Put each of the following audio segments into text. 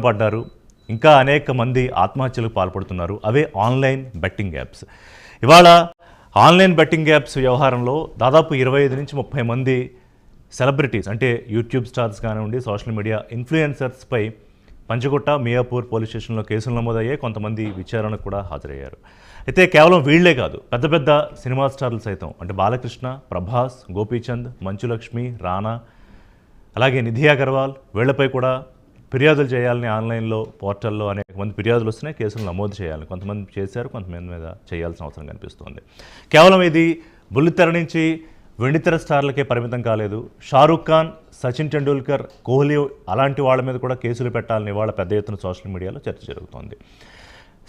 పడ్డారు. ఇంకా అనేక మంది ఆత్మహత్యలకు పాల్పడుతున్నారు. అవే ఆన్లైన్ బెట్టింగ్ యాప్స్. ఇవాళ ఆన్లైన్ బెట్టింగ్ యాప్స్ వ్యవహారంలో దాదాపు 25 నుంచి 30 మంది సెలబ్రిటీస్ అంటే యూట్యూబ్ స్టార్స్ కానివ్వండి, సోషల్ మీడియా ఇన్ఫ్లుయెన్సర్స్పై పంచగుట్ట, మియాపూర్ పోలీస్ స్టేషన్లో కేసులు నమోదయ్యాయి. కొంతమంది విచారణకు కూడా హాజరయ్యారు. అయితే కేవలం వీళ్లే కాదు, పెద్ద పెద్ద సినిమా స్టార్లు సైతం అంటే బాలకృష్ణ, ప్రభాస్, గోపీచంద్, మంచులక్ష్మి, రానా, అలాగే నిధి అగర్వాల్ వీళ్లపై కూడా ఫిర్యాదులు చేయాలని ఆన్లైన్లో పోర్టల్లో అనేక మంది ఫిర్యాదులు వస్తున్నాయి. కేసులు నమోదు చేయాలని కొంతమంది చేశారు, కొంతమంది మీద చేయాల్సిన అవసరం కనిపిస్తోంది. కేవలం ఇది బుల్లితెర నుంచి వెండితెర స్టార్లకే పరిమితం కాలేదు. షారూఖ్ ఖాన్, సచిన్ టెండూల్కర్, కోహ్లీ అలాంటి వాళ్ళ మీద కూడా కేసులు పెట్టాలని ఇవాళ పెద్ద ఎత్తున సోషల్ మీడియాలో చర్చ జరుగుతోంది.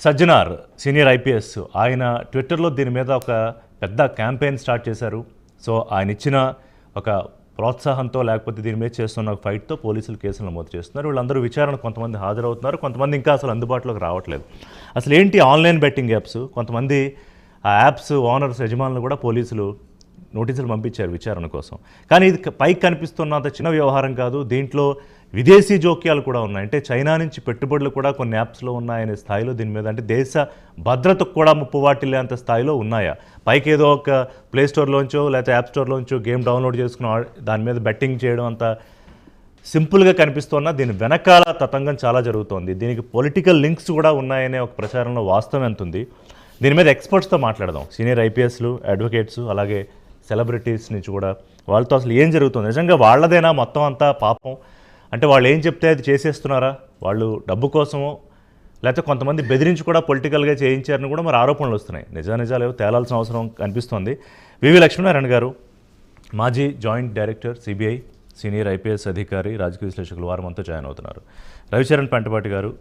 సజ్జనార్ సీనియర్ ఐపీఎస్ ఆయన ట్విట్టర్లో దీని మీద ఒక పెద్ద క్యాంపెయిన్ స్టార్ట్ చేశారు. సో ఆయన ఇచ్చిన ఒక ప్రోత్సాహంతో లేకపోతే దీని మీద చేస్తున్న ఒక ఫైట్తో పోలీసులు కేసులు నమోదు చేస్తున్నారు. వీళ్ళందరూ విచారణ కొంతమంది హాజరవుతున్నారు, కొంతమంది ఇంకా అసలు అందుబాటులోకి రావట్లేదు. అసలు ఏంటి ఆన్లైన్ బెట్టింగ్ యాప్స్? కొంతమంది ఆ యాప్స్ ఓనర్స్, యజమానులు కూడా పోలీసులు నోటీసులు పంపించారు విచారణ కోసం. కానీ ఇది పైకి కనిపిస్తున్నంత చిన్న వ్యవహారం కాదు. దీంట్లో విదేశీ జోక్యాలు కూడా ఉన్నాయి. అంటే చైనా నుంచి పెట్టుబడులు కూడా కొన్ని యాప్స్లో ఉన్నాయనే స్థాయిలో దీని మీద అంటే దేశ భద్రతకు కూడా ముప్పు వాటిల్లేంత స్థాయిలో ఉన్నాయా? పైకి ఏదో ఒక ప్లేస్టోర్లోంచో లేకపోతే యాప్ స్టోర్లోంచో గేమ్ డౌన్లోడ్ చేసుకుని దాని మీద బెట్టింగ్ చేయడం అంత సింపుల్గా కనిపిస్తున్నా దీని వెనకాల తతంగం చాలా జరుగుతోంది. దీనికి పొలిటికల్ లింక్స్ కూడా ఉన్నాయనే ఒక ప్రచారంలో వాస్తవం ఎంత ఉంది? దీని మీద ఎక్స్పర్ట్స్తో మాట్లాడదాం. సీనియర్ ఐపీఎస్లు, అడ్వకేట్స్, అలాగే సెలబ్రిటీస్ నుంచి కూడా వాళ్ళతో అసలు ఏం జరుగుతుంది, నిజంగా వాళ్ళదేనా మొత్తం అంతా పాపం? అంటే వాళ్ళు ఏం చెప్తే అది చేసేస్తున్నారా? వాళ్ళు డబ్బు కోసమో లేకపోతే కొంతమంది బెదిరించి కూడా పొలిటికల్గా చేయించారని కూడా మరి ఆరోపణలు వస్తున్నాయి. నిజాలేవో తేలాల్సిన అవసరం కనిపిస్తోంది. వివి లక్ష్మీనారాయణ గారు మాజీ joint director CBI, senior IPS అధికారి, రాజకీయ విశ్లేషకులు వారు మనతో జాయిన్ అవుతున్నారు. రవిచరణ్ పెంటపాటి గారు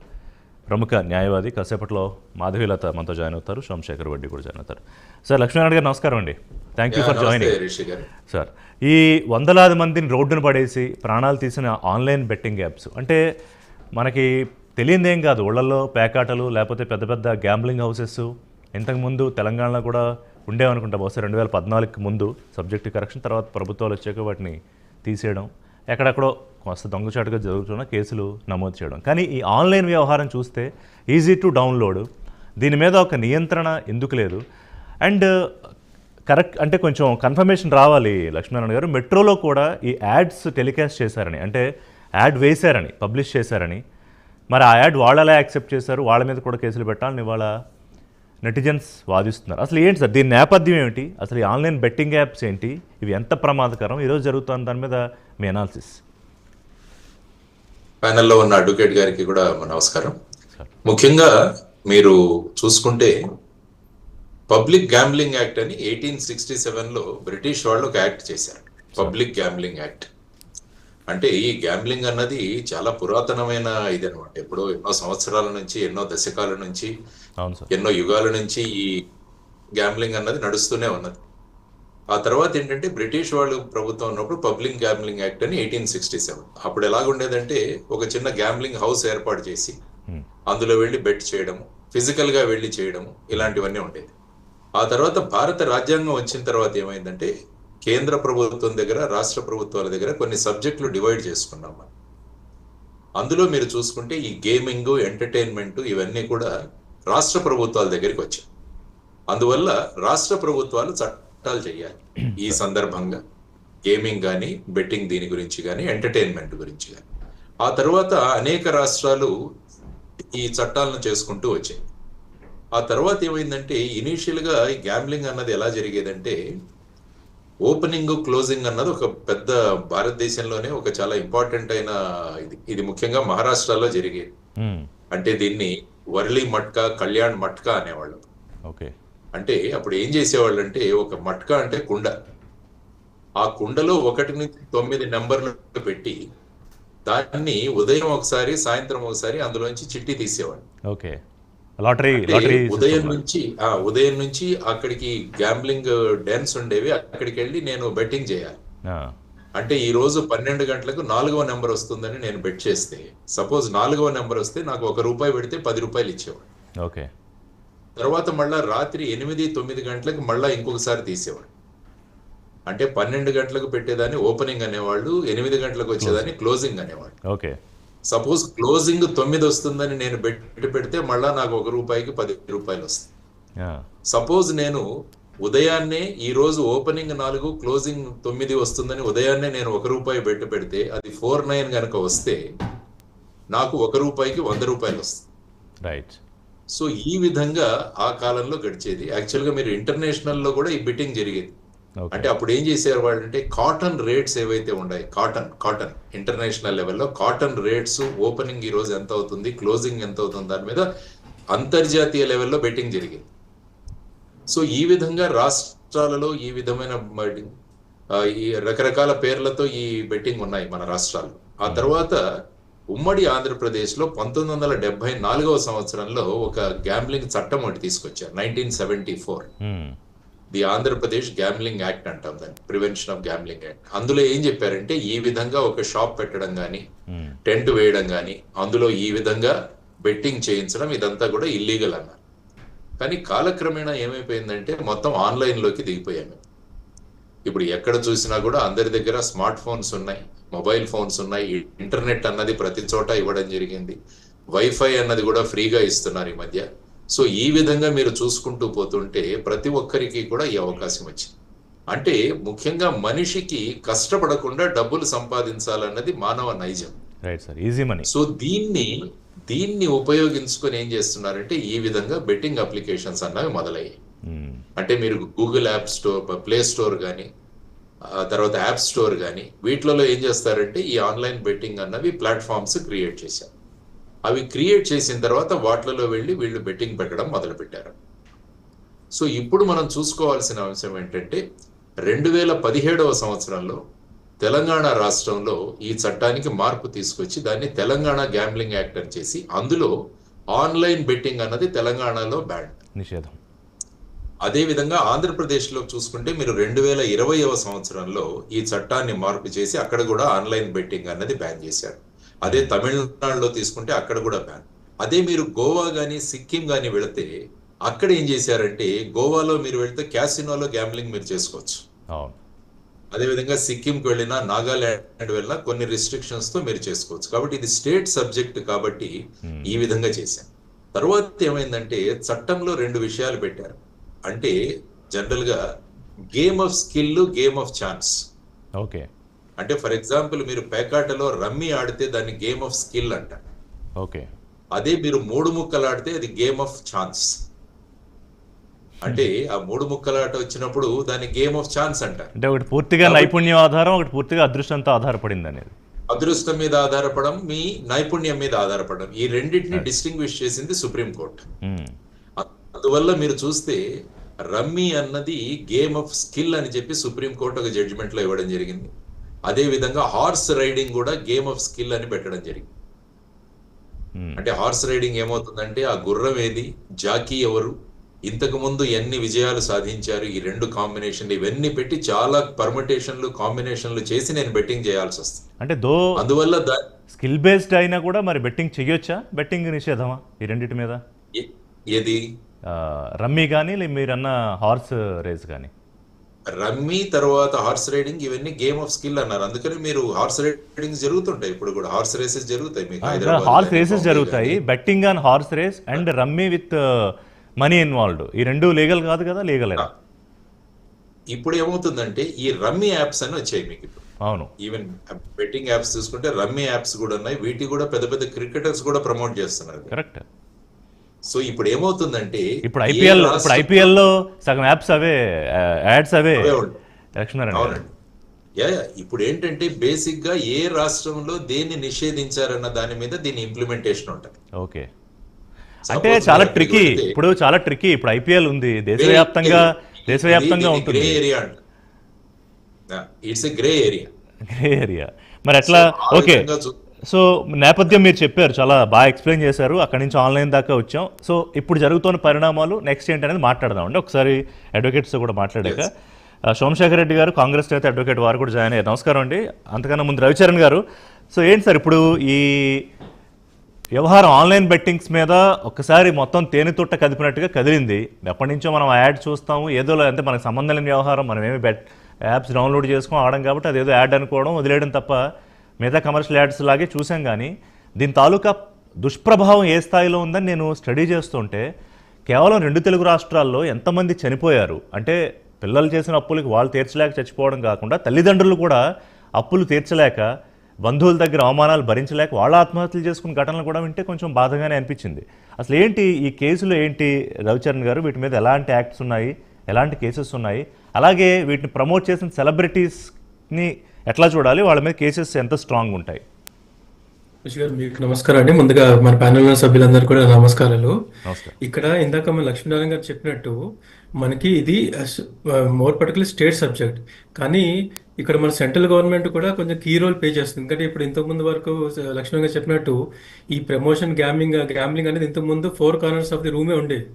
ప్రముఖ న్యాయవాది, కాసేపట్లో మాధవీలత మనతో జాయిన్ అవుతారు. సోమశేఖర్ వడ్డీ కూడా జాయిన్ అవుతారు. సార్ లక్ష్మీనారాయణ గారు నమస్కారం అండి. Thank you for joining. Sir, ఈ వందలాది మందిని రోడ్డును పడేసి ప్రాణాలు తీసిన ఆన్లైన్ బెట్టింగ్ యాప్స్ అంటే మనకి తెలియదేం కాదు. ఊళ్ళల్లో పేకాటలు లేకపోతే పెద్ద పెద్ద గ్యాంబ్లింగ్ హౌసెస్ ఇంతకుముందు తెలంగాణలో కూడా ఉండేవనుకుంటా. బహుశా 2014కి ముందు సబ్జెక్టు కరెక్షన్, తర్వాత ప్రభుత్వాలు వచ్చాక వాటిని తీసేయడం, ఎక్కడెక్కడో కాస్త దొంగచాటుగా జరుగుతున్న కేసులు నమోదు చేయడం. కానీ ఈ ఆన్లైన్ వ్యవహారం చూస్తే ఈజీ టు డౌన్లోడ్, దీని మీద ఒక నియంత్రణ ఎందుకు లేదు? అండ్ కరెక్ట్ అంటే కొంచెం కన్ఫర్మేషన్ రావాలి లక్ష్మీనారాయణ గారు. మెట్రోలో కూడా ఈ యాడ్స్ టెలికాస్ట్ చేశారని, అంటే యాడ్ వేశారని, పబ్లిష్ చేశారని, మరి ఆ యాడ్ వాళ్ళు ఎలా యాక్సెప్ట్ చేశారు? వాళ్ళ మీద కూడా కేసులు పెట్టాలని ఇవాళ నెటిజన్స్ వాదిస్తున్నారు. అసలు ఏంటి సార్ దీని నేపథ్యం ఏమిటి? అసలు ఈ ఆన్లైన్ బెట్టింగ్ యాప్స్ ఏంటి? ఇవి ఎంత ప్రమాదకరం? ఈరోజు జరుగుతున్న దాని మీద మీ అనాలిసిస్. ప్యానెల్లో ఉన్న అడ్వకేట్ గారికి కూడా నమస్కారం. ముఖ్యంగా మీరు చూసుకుంటే పబ్లిక్ గ్యాంబ్లింగ్ యాక్ట్ అని 1867లో బ్రిటిష్ వాళ్ళు ఒక యాక్ట్ చేశారు, పబ్లిక్ గ్యాంబ్లింగ్ యాక్ట్. అంటే ఈ గ్యాంబ్లింగ్ అన్నది చాలా పురాతనమైన ఇది అనమాట. ఎప్పుడో ఎన్నో సంవత్సరాల నుంచి, ఎన్నో దశకాల నుంచి, ఎన్నో యుగాల నుంచి ఈ గ్యాంబ్లింగ్ అన్నది నడుస్తూనే ఉన్నది. ఆ తర్వాత ఏంటంటే బ్రిటిష్ వాళ్ళు ప్రభుత్వం ఉన్నప్పుడు పబ్లిక్ గ్యాంబ్లింగ్ యాక్ట్ అని 1867. అప్పుడు ఎలాగుండేదంటే ఒక చిన్న గ్యాంబ్లింగ్ హౌస్ ఏర్పాటు చేసి అందులో వెళ్ళి బెట్ చేయడము, ఫిజికల్ గా వెళ్ళి చేయడము, ఇలాంటివన్నీ ఉండేది. ఆ తర్వాత భారత రాజ్యాంగం వచ్చిన తర్వాత ఏమైందంటే కేంద్ర ప్రభుత్వం దగ్గర, రాష్ట్ర ప్రభుత్వాల దగ్గర కొన్ని సబ్జెక్టులు డివైడ్ చేసుకున్నాం మనం. అందులో మీరు చూసుకుంటే ఈ గేమింగ్, ఎంటర్టైన్మెంట్ ఇవన్నీ కూడా రాష్ట్ర ప్రభుత్వాల దగ్గరికి వచ్చాయి. అందువల్ల రాష్ట్ర ప్రభుత్వాలు చట్టాలు చేయాలి ఈ సందర్భంగా, గేమింగ్ కానీ, బెట్టింగ్ దీని గురించి కానీ, ఎంటర్టైన్మెంట్ గురించి కానీ. ఆ తర్వాత అనేక రాష్ట్రాలు ఈ చట్టాలను చేసుకుంటూ వచ్చాయి. ఆ తర్వాత ఏమైందంటే ఇనీషియల్ గా ఈ గ్యాంబ్లింగ్ అన్నది ఎలా జరిగేదంటే ఓపెనింగ్, క్లోజింగ్ అన్నది ఒక పెద్ద భారతదేశంలోనే ఒక చాలా ఇంపార్టెంట్ అయిన ఇది ముఖ్యంగా మహారాష్ట్రలో జరిగేది. అంటే దీన్ని వర్లీ మట్కా, కళ్యాణ్ మట్కా అనేవాళ్ళు. అంటే అప్పుడు ఏం చేసేవాళ్ళు అంటే ఒక మట్కా అంటే కుండ, ఆ కుండలో 1 నుంచి 9 నెంబర్లు పెట్టి దాన్ని ఉదయం ఒకసారి, సాయంత్రం ఒకసారి అందులోంచి చిట్టి తీసేవాళ్ళు. ఉదయం నుంచి అక్కడికి గ్యాంబ్లింగ్ డెన్స్ ఉండేవి, అక్కడికి వెళ్ళి నేను బెట్టింగ్ చేయాలి. అంటే ఈ రోజు 12 గంటలకు 4వ నెంబర్ వస్తుందని నేను బెట్ చేస్తే, సపోజ్ 4వ నెంబర్ వస్తే నాకు ₹1 పెడితే ₹10 ఇచ్చేవాడు. తర్వాత మళ్ళా రాత్రి 8, 9 గంటలకు మళ్ళా ఇంకొకసారి తీసేవాడు. అంటే 12 గంటలకు పెట్టేదాన్ని ఓపెనింగ్ అనేవాళ్ళు, 8 గంటలకు వచ్చేదాన్ని క్లోజింగ్ అనేవాళ్ళు. సపోజ్ క్లోజింగ్ 9 వస్తుందని నేను బెట్ పెడితే మళ్ళా నాకు ₹1కి ₹10 వస్తుంది. సపోజ్ నేను ఉదయాన్నే ఈ రోజు ఓపెనింగ్ 4 క్లోజింగ్ 9 వస్తుందని ఉదయాన్నే నేను ₹1 బెట్ పెడితే అది 4-9 కనుక వస్తే నాకు ₹1కి ₹100 వస్తుంది. రైట్. సో ఈ విధంగా ఆ కాలంలో గడిచేది. యాక్చువల్గా మీరు ఇంటర్నేషనల్లో కూడా ఈ బెట్టింగ్ జరిగేది. అంటే అప్పుడు ఏం చేసేవారు వాళ్ళు అంటే కాటన్ రేట్స్ ఏవైతే ఉన్నాయి, కాటన్ ఇంటర్నేషనల్ లెవెల్లో కాటన్ రేట్స్ ఓపెనింగ్ ఈ రోజు ఎంత అవుతుంది, క్లోజింగ్ ఎంత అవుతుంది, దాని మీద అంతర్జాతీయ లెవెల్లో బెట్టింగ్ జరిగేది. సో ఈ విధంగా రాష్ట్రాలలో ఈ విధమైన ఈ రకరకాల పేర్లతో ఈ బెట్టింగ్ ఉన్నాయి మన రాష్ట్రాల్లో. ఆ తర్వాత ఉమ్మడి ఆంధ్రప్రదేశ్లో 1974వ సంవత్సరంలో ఒక గ్యాంబ్లింగ్ చట్టం ఒకటి తీసుకొచ్చారు, 1974. ది ఆంధ్రప్రదేశ్ గ్యాంబ్లింగ్ యాక్ట్ అంటాం దాన్ని, ప్రివెన్షన్ ఆఫ్ గ్యాంబ్లింగ్ యాక్ట్. అందులో ఏం చెప్పారంటే ఈ విధంగా ఒక షాప్ పెట్టడం కానీ, టెంట్ వేయడం కానీ, అందులో ఈ విధంగా బెట్టింగ్ చేయించడం ఇదంతా కూడా ఇల్లీగల్ అన్నారు. కానీ కాలక్రమేణా ఏమైపోయిందంటే మొత్తం ఆన్లైన్లోకి దిగిపోయాము. ఇప్పుడు ఎక్కడ చూసినా కూడా అందరి దగ్గర స్మార్ట్ ఫోన్స్ ఉన్నాయి, మొబైల్ ఫోన్స్ ఉన్నాయి, ఇంటర్నెట్ అన్నది ప్రతి చోట ఇవ్వడం జరిగింది, వైఫై అన్నది కూడా ఫ్రీగా ఇస్తున్నారు ఈ మధ్య. సో ఈ విధంగా మీరు చూసుకుంటూ పోతుంటే ప్రతి ఒక్కరికి కూడా ఈ అవకాశం వచ్చింది. అంటే ముఖ్యంగా మనిషికి కష్టపడకుండా డబ్బులు సంపాదించాలన్నది మానవ నైజం. Easy money. సో దీన్ని ఉపయోగించుకొని ఏం చేస్తున్నారంటే ఈ విధంగా బెట్టింగ్ అప్లికేషన్స్ అన్నవి మొదలయ్యాయి. అంటే మీరు Google app store, play store కానీ, తర్వాత యాప్ స్టోర్ కానీ, వీటిలలో ఏం చేస్తారంటే ఈ ఆన్లైన్ బెట్టింగ్ అన్నవి ప్లాట్ఫామ్స్ క్రియేట్ చేశారు. అవి క్రియేట్ చేసిన తర్వాత వాటిలలో వెళ్ళి వీళ్ళు బెట్టింగ్ పెట్టడం మొదలుపెట్టారు. సో ఇప్పుడు మనం చూసుకోవాల్సిన అంశం ఏంటంటే 2017వ సంవత్సరంలో తెలంగాణ రాష్ట్రంలో ఈ చట్టానికి మార్పు తీసుకొచ్చి దాన్ని తెలంగాణ గ్యాంబ్లింగ్ యాక్ట్ అని చేసి అందులో ఆన్లైన్ బెట్టింగ్ అన్నది తెలంగాణలో బ్యాన్, నిషేధం. అదేవిధంగా ఆంధ్రప్రదేశ్లో చూసుకుంటే మీరు 2020వ సంవత్సరంలో ఈ చట్టాన్ని మార్పు చేసి అక్కడ కూడా ఆన్లైన్ బెట్టింగ్ అన్నది బ్యాన్ చేశారు. అదే తమిళనాడులో తీసుకుంటే అక్కడ కూడా బ్యాన్. అదే మీరు గోవా కానీ సిక్కిం కానీ వెళితే అక్కడ ఏం చేశారంటే గోవాలో మీరు వెళ్తే క్యాసినోలో గ్యాంబ్లింగ్ మీరు చేసుకోవచ్చు. అదేవిధంగా సిక్కింకి వెళ్ళినా, నాగాలాండ్ వెళ్ళినా కొన్ని రిస్ట్రిక్షన్స్ తో మీరు చేసుకోవచ్చు. కాబట్టి ఇది స్టేట్ సబ్జెక్ట్ కాబట్టి ఈ విధంగా చేశాం. తర్వాత ఏమైందంటే చట్టంలో 2 విషయాలు పెట్టారు. అంటే జనరల్ గా game of skill, game of chance. Okay. అంటే ఫర్ ఎగ్జాంపుల్ మీరు పేకాటలో రమ్మీ ఆడితే దాన్ని గేమ్ ఆఫ్ స్కిల్ అంటారు. ఓకే. అదే మీరు 3 ముక్కలు ఆడితే అది గేమ్ ఆఫ్ ఛాన్స్. అంటే ఆ 3 ముక్కలాట వచ్చినప్పుడు దాన్ని గేమ్ ఆఫ్ ఛాన్స్ అంటారు. అంటే ఒకటి పూర్తిగా నైపుణ్యం ఆధారం, ఒకటి పూర్తిగా అదృష్టంతో ఆధారపడింది అనేది. అదృష్టం మీద ఆధారపడడం, మీ నైపుణ్యం మీద ఆధారపడడం, ఈ రెండింటిని డిస్టింగ్విష్ చేసింది సుప్రీంకోర్టు. అందువల్ల మీరు చూస్తే రమ్మీ అన్నది గేమ్ ఆఫ్ స్కిల్ అని చెప్పి సుప్రీంకోర్టు ఒక జడ్జిమెంట్ లో ఇవ్వడం జరిగింది. అదే విధంగా హార్స్ రైడింగ్ కూడా గేమ్ ఆఫ్ స్కిల్ అని పెట్టడం జరిగింది. అంటే హార్స్ రైడింగ్ ఏమవుతుందంటే ఆ గుర్రం ఏది, జాకీ ఎవరు, ఇంతకు ముందు ఎన్ని విజయాలు సాధించారు, ఈ 2 కాంబినేషన్లు ఇవన్నీ పెట్టి చాలా పర్ముటేషన్లు, కాంబినేషన్లు చేసి నేను బెట్టింగ్ చేయాల్సి వస్తుంది. అంటే అందువల్ల స్కిల్ బేస్డ్ అయినా కూడా మరి బెట్టింగ్ చేయొచ్చా? బెట్టింగ్ నిషేధమా ఈ రెండింటి మీద? ఏది రమ్మీ కానీ మీరన్న హార్స్ రేస్ కానీ? రమ్మీ తర్వాత హార్స్ రైడింగ్ ఇవన్నీ గేమ్ ఆఫ్ స్కిల్ అన్నారు. అందుకని మీరు హార్స్ రైడింగ్ జరుగుతుంటాయి, ఇప్పుడు కూడా హార్స్ రేసెస్ జరుగుతాయి మీకు. హార్స్ రేసెస్ జరుగుతాయి, betting on horse race and rummy with money involved, ఈ 2 లీగల్ కాదు కదా? లీగల్. ఇప్పుడు ఏమవుతుందంటే ఈ రమ్మీ యాప్స్ అని వచ్చాయి మీకు ఇప్పుడు. అవును. ఈవెన్ బెట్టింగ్ యాప్స్ చూసుకుంటే రమ్మీ యాప్స్ కూడా ఉన్నాయి. వీటి కూడా పెద్ద పెద్ద క్రికెటర్స్ కూడా ప్రమోట్ చేస్తున్నారు. కరెక్ట్. సో ఇప్పుడు ఏమవుతుందంటే ఇప్పుడు ఐపీఎల్ లో సగం యాప్స్ అవే, యాడ్స్ అవే. అవునండి. ఇప్పుడు ఏంటంటే బేసిక్ గా ఏ రాష్ట్రంలో దేన్ని నిషేధించారన్న దాని మీద దీని ఇంప్లిమెంటేషన్ ఉంటుంది. ఓకే. అంటే చాలా ట్రికీ, ఇప్పుడు చాలా ట్రికీ. ఇప్పుడు ఐపీఎల్ ఉంది, దేశవ్యాప్తంగా ఉంటుంది. గ్రే ఏరియా అంట. It's a grey area. Grey area. మరి ఎట్లా? ఓకే. సో నేపథ్యం మీరు చెప్పారు, చాలా బాగా ఎక్స్ప్లెయిన్ చేశారు. అక్కడి నుంచి ఆన్లైన్ దాకా వచ్చాం. సో ఇప్పుడు జరుగుతున్న పరిణామాలు నెక్స్ట్ ఏంటనేది మాట్లాడదామండి. ఒకసారి అడ్వకేట్స్తో కూడా మాట్లాడాక సోమశేఖర్ రెడ్డి గారు, కాంగ్రెస్ నేత అడ్వకేట్, వారు కూడా జాయిన్ అయ్యారు. నమస్కారం అండి. అంతకన్నా ముందు రవిచరణ్ గారు. సో ఏంటి సార్ ఇప్పుడు ఈ వ్యవహారం ఆన్లైన్ బెట్టింగ్స్ మీద ఒక్కసారి మొత్తం తేనెతుట్ట కదిపినట్టుగా కదిలింది. ఎప్పటి నుంచో మనం యాడ్ చూస్తాము, ఏదో అంటే మనకు సంబంధం లేని వ్యవహారం. మనం ఏమి యాప్స్ డౌన్లోడ్ చేసుకొని ఆడడం కాబట్టి అదేదో యాడ్ అనుకోవడం, వదిలేయడం తప్ప మిగతా కమర్షియల్ యాడ్స్ లాగే చూసాం. కానీ దీని తాలూకా దుష్ప్రభావం ఏ స్థాయిలో ఉందని నేను స్టడీ చేస్తుంటే కేవలం 2 తెలుగు రాష్ట్రాల్లో ఎంతమంది చనిపోయారు అంటే పిల్లలు చేసిన అప్పులకి వాళ్ళు తీర్చలేక చచ్చిపోవడం కాకుండా తల్లిదండ్రులు కూడా అప్పులు తీర్చలేక బంధువుల దగ్గర అవమానాలు భరించలేక వాళ్ళ ఆత్మహత్యలు చేసుకున్న ఘటనలు కూడా వింటే కొంచెం బాధగానే అనిపించింది. అసలు ఏంటి ఈ కేసులు ఏంటి రవిచరణ్ గారు? వీటి మీద ఎలాంటి యాక్ట్స్ ఉన్నాయి, ఎలాంటి కేసెస్ ఉన్నాయి, అలాగే వీటిని ప్రమోట్ చేసిన సెలబ్రిటీస్ని ఎట్లా చూడాలి, వాళ్ళ మీద కేసెస్ ఎంత స్ట్రాంగ్ ఉంటాయి? ఋషి గారు మీకు నమస్కారం అండి. ముందుగా మన ప్యానెల్ సభ్యులందరూ కూడా నమస్కారాలు. నమస్కారం. ఇక్కడ ఇందాక మన లక్ష్మీనారాయణ గారు చెప్పినట్టు మనకి ఇది మోర్ పర్టికులర్ స్టేట్ సబ్జెక్ట్, కానీ ఇక్కడ మన సెంట్రల్ గవర్నమెంట్ కూడా కొంచెం కీ రోల్ ప్లే చేస్తుంది. ఎందుకంటే ఇప్పుడు ఇంతకుముందు వరకు లక్ష్మణ్ గారు చెప్పినట్టు ఈ ప్రమోషన్ గ్యాంబ్లింగ్ అనేది ఇంతకుముందు 4 కార్నర్స్ ఆఫ్ ది రూమే ఉండేది.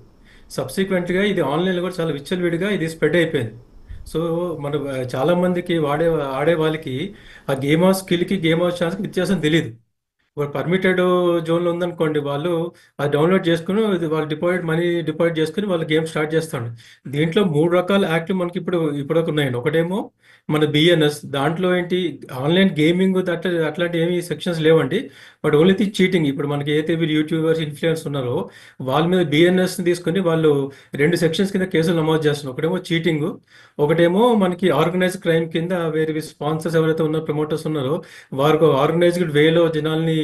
సబ్సిక్వెంట్గా ఇది ఆన్లైన్లో కూడా చాలా విచ్చలవిడిగా ఇది స్ప్రెడ్ అయిపోయింది. సో మన చాలా మందికి ఆడే వాళ్ళకి ఆ గేమ్ ఆఫ్ స్కిల్కి గేమ్ ఆఫ్ ఛాన్స్కి వ్యత్యాసం తెలియదు. ఇప్పుడు పర్మిటెడ్ జోన్లో ఉందనుకోండి, వాళ్ళు అది డౌన్లోడ్ చేసుకుని వాళ్ళు మనీ డిపాజిట్ చేసుకుని వాళ్ళు గేమ్ స్టార్ట్ చేస్తాడు. దీంట్లో 3 రకాల యాక్ట్లు మనకి ఇప్పుడు ఉన్నాయండి. ఒకటేమో మన బిఎన్ఎస్, దాంట్లో ఏంటి ఆన్లైన్ గేమింగ్ అట్లాంటి ఏమి సెక్షన్స్ లేవండి. But only the cheating. ఇప్పుడు మనకి ఏదైతే వీళ్ళు యూట్యూబర్స్ ఇన్ఫ్లుయెన్స్ ఉన్నారో వాళ్ళ మీద బిఎన్ఎస్ తీసుకుని వాళ్ళు 2 సెక్షన్స్ కింద కేసులు నమోదు చేస్తున్నారు. ఒకటేమో చీటింగ్, ఒకటేమో మనకి ఆర్గనైజ్డ్ క్రైమ్ కింద వేరే స్పాన్సర్స్ ఎవరైతే ఉన్నారో, ప్రమోటర్స్ ఉన్నారో వారికి ఆర్గనైజ్డ్ వేలో జనాల్ని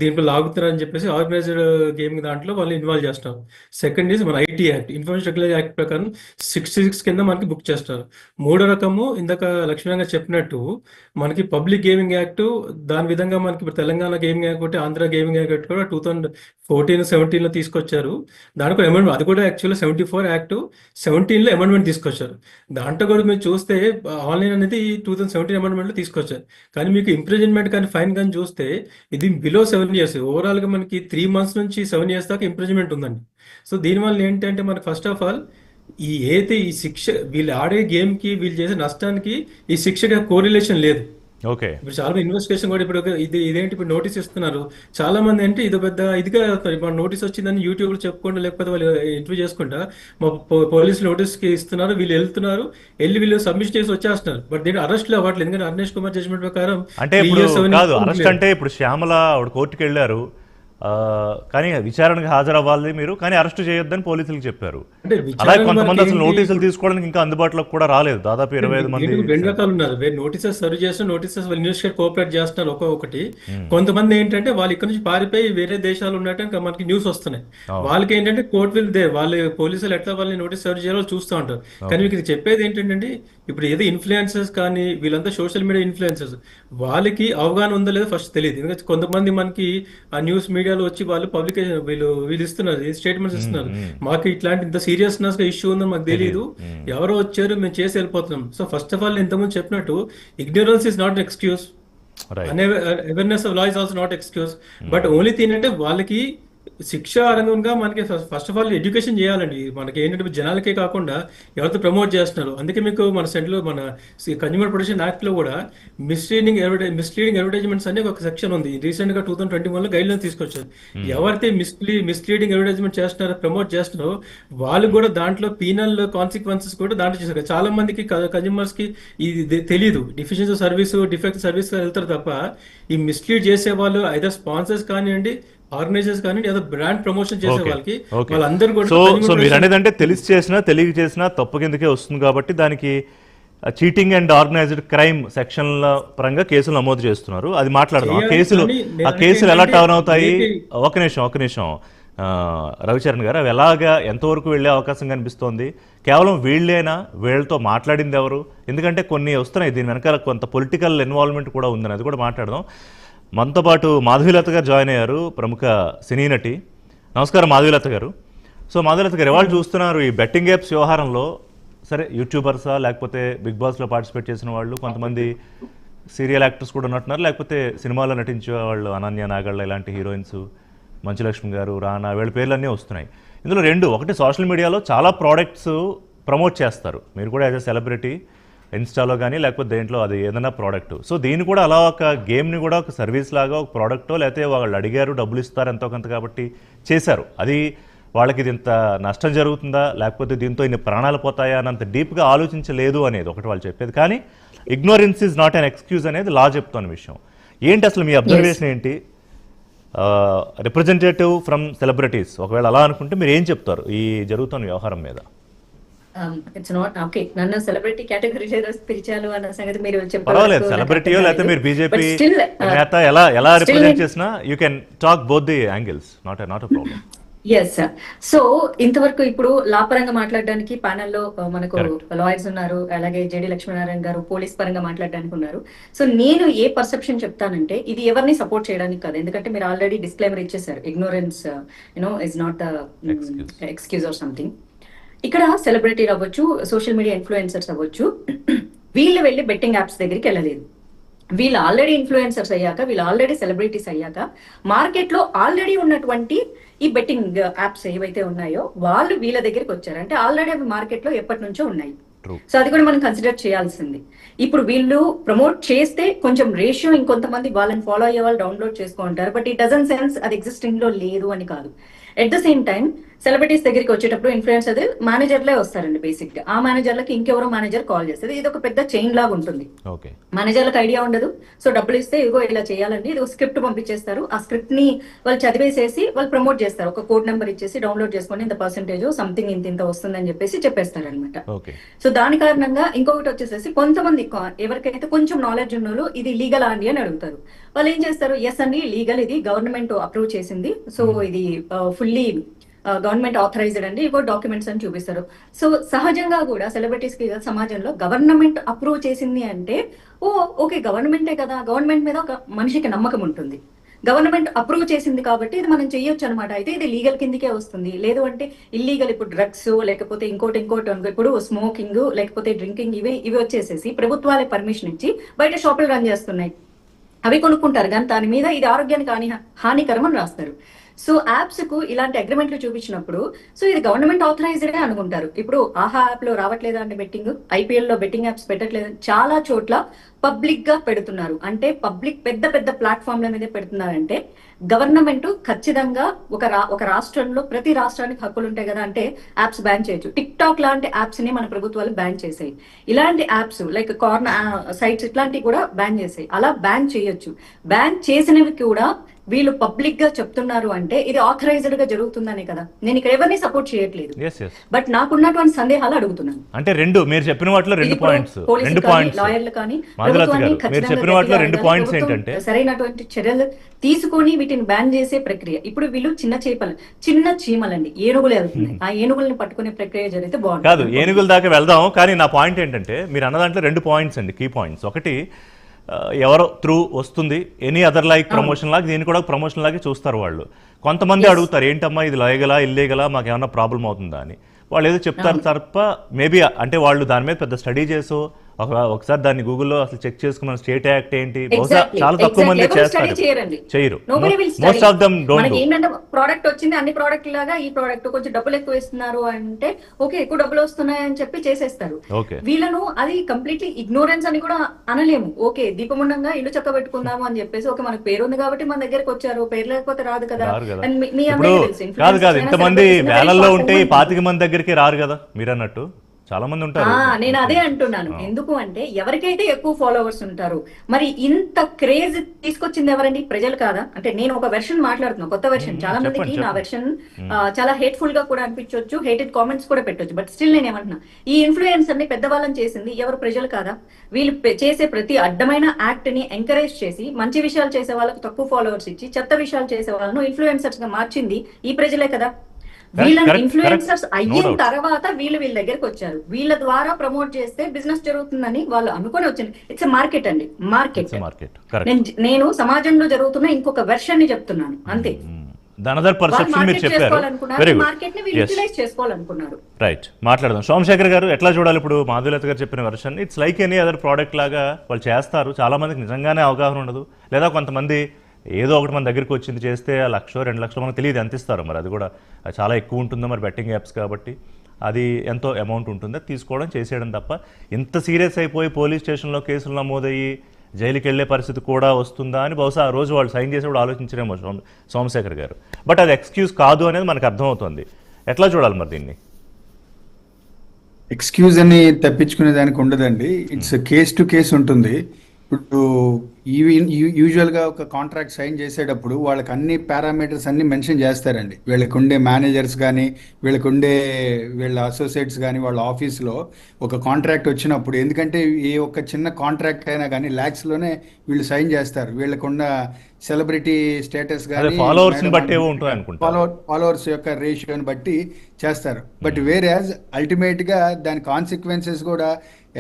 దీంట్లో లాగుతున్నారని చెప్పేసి ఆర్గనైజ్డ్ గేమింగ్ దాంట్లో వాళ్ళు ఇన్వాల్వ్ చేస్తారు. సెకండ్ ఈజ్ మన IT act, information technology act ప్రకారం 66 కింద మనకి బుక్ చేస్తారు. మూడో రకము ఇందాక లక్ష్మీనారాయణ చెప్పినట్టు మనకి పబ్లిక్ గేమింగ్ యాక్ట్, దాని విధంగా మనకి ఇప్పుడు తెలంగాణ గేమింగ్ యాక్ట్ ఒకటి, ఆంధ్ర గేమింగ్ యాక్ట్ కూడా 2014-17లో తీసుకొచ్చారు. దానికి అమెండ్మెంట్, అది కూడా యాక్చువల్గా 74 యాక్ట్ 17లో అమెండ్మెంట్ తీసుకొచ్చారు. దాంట్లో కూడా మీరు చూస్తే ఆన్లైన్ అనేది 2017 అమెండ్మెంట్లో తీసుకొచ్చారు. కానీ మీకు ఇంప్రిజన్మెంట్ కానీ ఫైన్ కానీ చూస్తే ఇది బిలో 7 years. ఓవరాల్గా మనకి 3 months నుంచి 7 years దాకా ఇంప్రిజన్మెంట్ ఉందండి. సో దీనివల్ల ఏంటంటే మనకి ఫస్ట్ ఆఫ్ ఆల్ ఈ శిక్ష వీళ్ళు ఆడే గేమ్కి వీళ్ళు చేసే నష్టానికి ఈ శిక్షకి కోరిలేషన్ లేదు. ఓకే, ఇప్పుడు చాలా ఇన్వెస్టిగేషన్ కూడా ఇప్పుడు ఇదేంటి ఇప్పుడు నోటీస్ ఇస్తున్నారు. చాలా మంది అంటే ఇది పెద్ద ఇదిగా మన నోటీస్ వచ్చిందని యూట్యూబ్లో చెప్పుకుంటా, లేకపోతే వాళ్ళు ఇంటర్వ్యూ చేసుకుంటా మా పోలీసులు నోటీస్కి ఇస్తున్నారు, వీళ్ళు వెళ్తున్నారు, వీళ్ళు సబ్మిట్ చేసి వచ్చేస్తున్నారు. బట్ దీంట్లో అరెస్ట్లు అవ్వట్లేదు. ఎందుకంటే అర్నేష్ కుమార్ జడ్జ్మెంట్ ప్రకారం అంటే ఇప్పుడు కాదు అరెస్ట్ అంటే ఇప్పుడు శ్యామల ఆవిడ కోర్టుకు వెళ్ళారు, కానీ విచారణకు హాజరవ్వాలి మీరు, కానీ అరెస్ట్ చేయొద్దని పోలీసులకు చెప్పారు. అలాగే కొంతమంది అసలు నోటీసులు తీసుకోవడానికి ఇంకా అందుబాటులోకి కూడా రాలేదు. దాదాపు 25 మంది. 2 రకాలు ఉన్నారు. నోటీసెస్ సర్వ్ చేసిన నోటీసెస్ వాళ్ళు ఇన్వెస్టిగేట్ కోఆపరేట్ చేస్తున్నారు ఒక్కొక్కటి. కొంతమంది ఏంటంటే వాళ్ళు ఇక్కడ నుంచి పారిపోయి వేరే దేశాలు ఉన్నట్టు మనకి న్యూస్ వస్తున్నాయి. వాళ్ళకి ఏంటంటే కోర్ట్ విల్ దే వాళ్ళు పోలీసులు ఎట్లా వాళ్ళని నోటీస్ సర్వ్ చేయాలో చూస్తూ ఉంటారు. కానీ మీకు ఇది చెప్పేది ఏంటంటే ఇప్పుడు ఏదో ఇన్ఫ్లుయెన్సర్స్ కానీ వీళ్ళంతా సోషల్ మీడియా ఇన్ఫ్లుయెన్సర్స్, వాళ్ళకి అవగాహన ఉందో లేదో ఫస్ట్ తెలియదు. ఎందుకంటే కొంతమంది మనకి ఆ న్యూస్ మీడియాలో వచ్చి వాళ్ళు పబ్లికేషన్ వీళ్ళు ఇస్తున్నారు, స్టేట్మెంట్స్ ఇస్తున్నారు, మాకు ఇట్లాంటి ఇంత సీరియస్నెస్ గా ఇష్యూ ఉందని మాకు తెలియదు, ఎవరో వచ్చారు మేము చేసి వెళ్ళిపోతున్నాం. సో ఫస్ట్ ఆఫ్ ఆల్ ఇంతకుముందు చెప్పినట్టు ignorance is not excuse, awareness of law is also not excuse. But only thing అంటే వాళ్ళకి శిక్ష రంగంగా మనకి ఫస్ట్ ఆఫ్ ఆల్ ఎడ్యుకేషన్ చేయాలండి. మనకి ఏంటంటే జనాలకే కాకుండా ఎవరితో ప్రమోట్ చేస్తున్నారు. అందుకే మీకు మన సెంట్లో మన కన్జ్యూమర్ ప్రొటెక్షన్ యాక్ట్ లో కూడా మిస్లీడింగ్ అడ్వర్టైజ్మెంట్స్ అనే ఒక సెక్షన్ ఉంది. రీసెంట్ గా 2021లో గైడ్ లైన్స్ తీసుకొచ్చారు. ఎవరైతే మిస్లీడింగ్ అడ్వర్టైజ్మెంట్ చేస్తున్నారో, ప్రమోట్ చేస్తున్నారో వాళ్ళు కూడా దాంట్లో పీనల్ కాన్సిక్వెన్సెస్ కూడా దాంట్లో చేశారు. చాలా మందికి కన్జ్యూమర్స్ కి ఇది తెలియదు. డిఫిషియన్సీ సర్వీస్, డిఫెక్ట్ సర్వీస్ వెళ్తారు తప్ప ఈ మిస్లీడ్ చేసే వాళ్ళు ఐదర్ స్పాన్సర్స్ కానివ్వండి, ఆర్గనైజర్స్ కానీ లేదా బ్రాండ్ ప్రమోషన్ చేసే వాళ్ళకి వాళ్ళందరూ కూడా. సో మీరు అనేది అంటే తెలిసి చేసినా తెలియక చేసినా తప్పు కిందకే వస్తుంది కాబట్టి దానికి చీటింగ్ అండ్ ఆర్గనైజ్డ్ క్రైమ్ సెక్షన్ల పరంగా కేసులు నమోదు చేస్తున్నారు. అది మాట్లాడదాం. ఆ కేసులు ఎలా టర్న్ అవుతాయి? ఒక నిమిషం రవిచరణ్ గారు, అవి ఎలాగా ఎంతవరకు వెళ్ళే అవకాశం కనిపిస్తోంది? కేవలం వీళ్ళేనా? వీళ్ళతో మాట్లాడింది ఎవరు? ఎందుకంటే కొన్ని వస్తున్నాయి దీని వెనకాల కొంత పొలిటికల్ ఇన్వాల్వ్మెంట్ కూడా ఉందని, అది కూడా మాట్లాడదాం. మనతో పాటు మాధవీలత గారు జాయిన్ అయ్యారు, ప్రముఖ సినీ నటి. నమస్కారం మాధవీలత గారు. సో మాధవీలత గారు, ఇవాళ చూస్తున్నారు ఈ బెట్టింగ్ యాప్స్ వ్యవహారంలో, సరే యూట్యూబర్సా లేకపోతే బిగ్ బాస్లో పార్టిసిపేట్ చేసిన వాళ్ళు, కొంతమంది సీరియల్ యాక్టర్స్ కూడా ఉన్నట్టున్నారు, లేకపోతే సినిమాలో నటించే వాళ్ళు అనన్య నాగళ్ళ ఇలాంటి హీరోయిన్స్, మంచులక్ష్మి గారు, రానా, వీళ్ళ పేర్లన్నీ వస్తున్నాయి. ఇందులో ఒకటి సోషల్ మీడియాలో చాలా ప్రోడక్ట్స్ ప్రమోట్ చేస్తారు. మీరు కూడా యాజ్ ఎ సెలబ్రిటీ ఇన్స్టాలో కానీ లేకపోతే దేంట్లో అది ఏదైనా ప్రోడక్ట్. సో దీన్ని కూడా అలా ఒక గేమ్ని కూడా ఒక సర్వీస్ లాగా ఒక ప్రోడక్టో లేకపోతే వాళ్ళు అడిగారు డబ్బులు ఇస్తారు ఎంతో కొంత కాబట్టి చేశారు. అది వాళ్ళకి ఇది ఇంత నష్టం జరుగుతుందా లేకపోతే దీంతో ఇన్ని ప్రాణాలు పోతాయా అన్నంత డీప్గా ఆలోచించలేదు అనేది ఒకటి వాళ్ళు చెప్పేది. కానీ ignorance is not an excuse అనేది లా చెప్తున్న విషయం. ఏంటి అసలు మీ అబ్జర్వేషన్ ఏంటి? రిప్రజెంటేటివ్ ఫ్రమ్ సెలబ్రిటీస్ ఒకవేళ అలా అనుకుంటే మీరు ఏం చెప్తారు ఈ జరుగుతున్న వ్యవహారం మీద? It's not okay. నన్ను సెలబ్రిటీ కేటగిరీలో పిలిచారు అన్న సంగతి మీరు పర్వాలేదు, సెలబ్రిటీయో లేకపోతే మీరు బీజేపీ నేత ఎలా రిప్రజెంట్ చేసినా you can talk both the angles, not a problem. Yes sir. So ఇంతవరకు ఇప్పుడు లా పరంగా మాట్లాడడానికి ప్యానెల్లో మనకు లాయర్స్ ఉన్నారు, అలాగే జేడి లక్ష్మీనారాయణ గారు పోలీస్ పరంగా మాట్లాడడానికి ఉన్నారు. సో నేను ఏ పర్సెప్షన్ చెప్తానంటే ఇది ఎవరిని సపోర్ట్ చేయడానికి కాదు, ఎందుకంటే మీరు ఆల్రెడీ డిస్క్లైమర్ ఇచ్చేసారు, ignorance is not the excuse or something. ఇక్కడ సెలబ్రిటీలు అవ్వచ్చు, సోషల్ మీడియా ఇన్ఫ్లుయెన్సర్స్ అవ్వచ్చు, వీళ్ళు వెళ్ళి బెట్టింగ్ యాప్స్ దగ్గరికి వెళ్ళలేదు. వీళ్ళు ఆల్రెడీ ఇన్ఫ్లుయెన్సర్స్ అయ్యాక, వీళ్ళు ఆల్రెడీ సెలబ్రిటీస్ అయ్యాక మార్కెట్ లో ఆల్రెడీ ఉన్నటువంటి ఈ బెట్టింగ్ యాప్స్ ఏవైతే ఉన్నాయో వాళ్ళు వీళ్ళ దగ్గరికి వచ్చారు. అంటే ఆల్రెడీ అవి మార్కెట్ లో ఎప్పటి నుంచో ఉన్నాయి. సో అది కూడా మనం కన్సిడర్ చేయాల్సింది. ఇప్పుడు వీళ్ళు ప్రమోట్ చేస్తే కొంచెం రేషియో ఇంకొంతమంది వాళ్ళని ఫాలో అయ్యే వాళ్ళు డౌన్లోడ్ చేసుకుంటారు, బట్ ఇట్ డజంట్ సెన్స్ అది ఎగ్జిస్టింగ్ లో లేదు అని కాదు. At the same time celebrities దగ్గరికి వచ్చేటప్పుడు ఇన్ఫ్లుయెన్సర్ మేనేజర్లే వస్తారండి. బేసిక్ గా ఆ మేనేజర్లకి ఇంకెవరో మేనేజర్ కాల్ చేస్తారు. ఇది ఒక పెద్ద చైన్ లాగా ఉంటుంది. మేనేజర్లకు ఐడియా ఉండదు. సో డబ్బులు ఇస్తే ఇదిగో ఇలా చేయాలండి, ఇది స్క్రిప్ట్ పంపించేస్తారు. ఆ స్క్రిప్ట్ ని వాళ్ళు చదివేసేసి వాళ్ళు ప్రమోట్ చేస్తారు. ఒక కోడ్ నెంబర్ ఇచ్చేసి డౌన్లోడ్ చేసుకోండి, ఇంత పర్సెంటేజ్ సంథింగ్ ఇంత వస్తుందని చెప్పేసి చెప్పేస్తారు అనమాట. సో దాని కారణంగా ఇంకొకటి వచ్చేసేసి కొంతమంది ఎవరికైతే కొంచెం నాలెడ్జ్ ఉన్నోళ్ళు ఇది లీగల్ అండి అని అడుగుతారు. వాళ్ళు ఏం చేస్తారు, ఎస్ అండి లీగల్, ఇది గవర్నమెంట్ అప్రూవ్ చేసింది, సో ఇది ఫుల్లీ గవర్నమెంట్ ఆథరైజ్డ్ అండి, ఇవో డాక్యుమెంట్స్ అని చూపిస్తారు. సో సహజంగా కూడా సెలబ్రిటీస్ కి సమాజంలో గవర్నమెంట్ అప్రూవ్ చేసింది అంటే ఓకే గవర్నమెంటే కదా, గవర్నమెంట్ మీద ఒక మనిషికి నమ్మకం ఉంటుంది. గవర్నమెంట్ అప్రూవ్ చేసింది కాబట్టి ఇది మనం చెయ్యొచ్చు అనమాట. అయితే ఇది లీగల్ కిందికే వస్తుంది. లేదు అంటే ఇల్లీగల్, ఇప్పుడు డ్రగ్స్ లేకపోతే ఇంకోటి ఇప్పుడు స్మోకింగ్ లేకపోతే డ్రింకింగ్ ఇవి వచ్చేసేసి ప్రభుత్వాలే పర్మిషన్ ఇచ్చి బయట షాపులు రన్ చేస్తున్నాయి. అవి కొనుక్కుంటారు కానీ దాని మీద ఇది ఆరోగ్యానికి హానికరం అని రాస్తారు. సో యాప్స్ కు ఇలాంటి అగ్రిమెంట్లు చూపించినప్పుడు సో ఇది గవర్నమెంట్ ఆథరైజ్డ్ అనుకుంటారు. ఇప్పుడు ఆహా యాప్ లో రావట్లేదా అండి బెట్టింగ్, ఐపీఎల్ లో బెట్టింగ్ యాప్స్ పెట్టట్లేదు, చాలా చోట్ల పబ్లిక్ గా పెడుతున్నారు. అంటే పబ్లిక్ పెద్ద పెద్ద ప్లాట్ఫామ్ల మీద పెడుతున్నారంటే గవర్నమెంట్ ఖచ్చితంగా ఒక రాష్ట్రంలో ప్రతి రాష్ట్రానికి హక్కులు ఉంటాయి కదా, అంటే యాప్స్ బ్యాన్ చేయొచ్చు. టిక్ టాక్ లాంటి యాప్స్ ని మన ప్రభుత్వాలు బ్యాన్ చేసాయి. ఇలాంటి యాప్స్ లైక్ కార్నర్ సైట్స్ ఇట్లాంటివి కూడా బ్యాన్ చేసాయి. అలా బ్యాన్ చేయొచ్చు. బ్యాన్ చేసినవి కూడా వీళ్ళు పబ్లిక్ గా చెప్తున్నారు అంటే ఇది ఆథరైజ్డ్ గా జరుగుతుందనే కదా. నేను ఇక్కడ ఎవరిని సపోర్ట్ చేయట్లేదు, బట్ నాకున్నటువంటి సందేహాలు అడుగుతున్నాను. అంటే మీరు చెప్పిన వాటిలో రెండు పాయింట్స్ లాయర్లు కానీ ఏంటంటే సరైనటువంటి చర్యలు తీసుకొని వీటిని బ్యాన్ చేసే ప్రక్రియ. ఇప్పుడు వీళ్ళు చిన్న చీమలండి, ఏనుగులు వెళ్తున్నాయి, ఆ ఏనుగుల్ని పట్టుకునే ప్రక్రియ జరిగితే బాగుంటుంది. కాదు, ఏనుగుల దాకా వెళ్దాం, కానీ నా పాయింట్ ఏంటంటే మీరు అన్న దాంట్లో రెండు పాయింట్స్ అండి, కీ పాయింట్స్. ఒకటి ఎవరో త్రూ వస్తుంది, ఎనీ అదర్ లైక్ ప్రమోషన్ లాగా దీన్ని కూడా ప్రమోషన్ లాగే చూస్తారు వాళ్ళు. కొంతమంది అడుగుతారు ఏంటమ్మా ఇది లీగలా ఇల్లీగలా, మాకు ఏమన్నా ప్రాబ్లం అవుతుందా అని. వాళ్ళు ఏదో చెప్తారు తప్ప మేబీ అంటే వాళ్ళు దాని మీద పెద్ద స్టడీ చేసో ఒకసారి దాన్ని గూగుల్లో అసలు చెక్ చేసుకున్న స్టేట్ యాక్ట్ ఏంటి, బహుశా చాలా తక్కువ మంది చేస్తారు, చేయరు. Most of them don't. ఏంటంటే ప్రోడక్ట్ వచ్చింది, అన్ని ప్రోడక్ట్ లాగా ఈ ప్రోడక్ట్ కొంచెం డబ్బులు ఎక్కువ ఇస్తున్నారు అంటే ఓకే ఎక్కువ డబ్బులు వస్తున్నాయి అని చెప్పి చేసేస్తారు. వీళ్ళను అది కంప్లీట్లీ ఇగ్నోరెన్స్ అని కూడా అనలేము. ఓకే దీపముండంగా ఇల్లు చక్క పెట్టుకుందాము అని చెప్పేసి ఓకే మనకు పేరు ఉంది కాబట్టి మన దగ్గరకు వచ్చారు, పేరు లేకపోతే రాదు కదా. కాదు ఇంతమంది వేలల్లో ఉంటే 25 మంది దగ్గరికి రారు కదా మీరు అన్నట్టు, చాలా మంది ఉంటారు. నేను అదే అంటున్నాను. ఎందుకు అంటే ఎవరికైతే ఎక్కువ ఫాలోవర్స్ ఉంటారు, మరి ఇంత క్రేజ్ తీసుకొచ్చింది ఎవరండి, ప్రజలు కాదా? అంటే నేను ఒక వెర్షన్ మాట్లాడుతున్నాను, కొత్త వెర్షన్. చాలా మందికి నా వెర్షన్ చాలా హేట్ఫుల్ గా కూడా అనిపించవచ్చు, హేటెడ్ కామెంట్స్ కూడా పెట్టొచ్చు. బట్ స్టిల్ నేను ఏమంటున్నా, ఈ ఇన్ఫ్లుయెన్సర్ ని పెద్దవాళ్ళని చేసింది ఎవరు, ప్రజలు కాదా? వీళ్ళు చేసే ప్రతి అడ్డమైన యాక్ట్ ని ఎంకరేజ్ చేసి మంచి విషయాలు చేసే వాళ్ళకు తక్కువ ఫాలోవర్స్ ఇచ్చి చెత్త విషయాలు చేసే వాళ్ళను ఇన్ఫ్లుయెన్సర్స్ గా మార్చింది ఈ ప్రజలే కదా. వీళ్ళని ఇన్ఫ్లుయెన్సర్స్ అయిన తర్వాత వీళ్ళ దగ్గరికి వచ్చారు, వీళ్ళ ద్వారా ప్రమోట్ చేస్తే బిజినెస్ జరుగుతుందని వాళ్ళు అనుకుని వచ్చింది. ఇట్స్ మార్కెట్ అండి, మార్కెట్. నేను సమాజంలో జరుగుతున్న ఇంకొక వెర్షన్ ని చెప్తున్నాను అంతే. రైట్, మాట్లాడదాం. సోమశేఖర్ గారు ఎట్లా చూడాలి ఇప్పుడు మాధులత గారు చెప్పిన version? It's like any other product లాగా వాళ్ళు చేస్తారు. చాలా మందికి నిజంగానే అవగాహన ఉండదు, లేదా కొంతమంది ఏదో ఒకటి మన దగ్గరికి వచ్చింది చేస్తే 1,00,000 2 లక్షలు మనకు తెలియదు ఎంత ఇస్తారో, మరి అది కూడా చాలా ఎక్కువ ఉంటుందో మరి బెట్టింగ్ యాప్స్ కాబట్టి అది ఎంతో అమౌంట్ ఉంటుందో తీసుకోవడం చేసేయడం తప్ప ఇంత సీరియస్ అయిపోయి పోలీస్ స్టేషన్లో కేసులు నమోదయ్యి జైలుకి వెళ్ళే పరిస్థితి కూడా వస్తుందా అని బహుశా ఆ రోజు వాళ్ళు సైన్ చేసేప్పుడు ఆలోచించరేమో సోమశేఖర్ గారు. బట్ అది ఎక్స్క్యూజ్ కాదు అనేది మనకు అర్థమవుతుంది. ఎట్లా చూడాలి మరి దీన్ని? ఎక్స్క్యూజ్ అని తప్పించుకునే దానికి ఉండదండి. ఇట్స్ కేస్ టు కేస్ ఉంటుంది. ఇప్పుడు యూజువల్గా ఒక కాంట్రాక్ట్ సైన్ చేసేటప్పుడు వాళ్ళకి అన్ని పారామీటర్స్ అన్ని మెన్షన్ చేస్తారండి. వీళ్ళకి ఉండే మేనేజర్స్ కానీ, వీళ్ళకి ఉండే వీళ్ళ అసోసియేట్స్ కానీ, వాళ్ళ ఆఫీస్లో ఒక కాంట్రాక్ట్ వచ్చినప్పుడు, ఎందుకంటే ఏ ఒక్క చిన్న కాంట్రాక్ట్ అయినా కానీ ల్యాక్స్లోనే వీళ్ళు సైన్ చేస్తారు. వీళ్ళకున్న సెలబ్రిటీ స్టేటస్ కానీ, ఫాలోవర్స్ యొక్క రేషియోని బట్టి చేస్తారు. బట్ వేరేజ్ అల్టిమేట్గా దాని కాన్సిక్వెన్సెస్ కూడా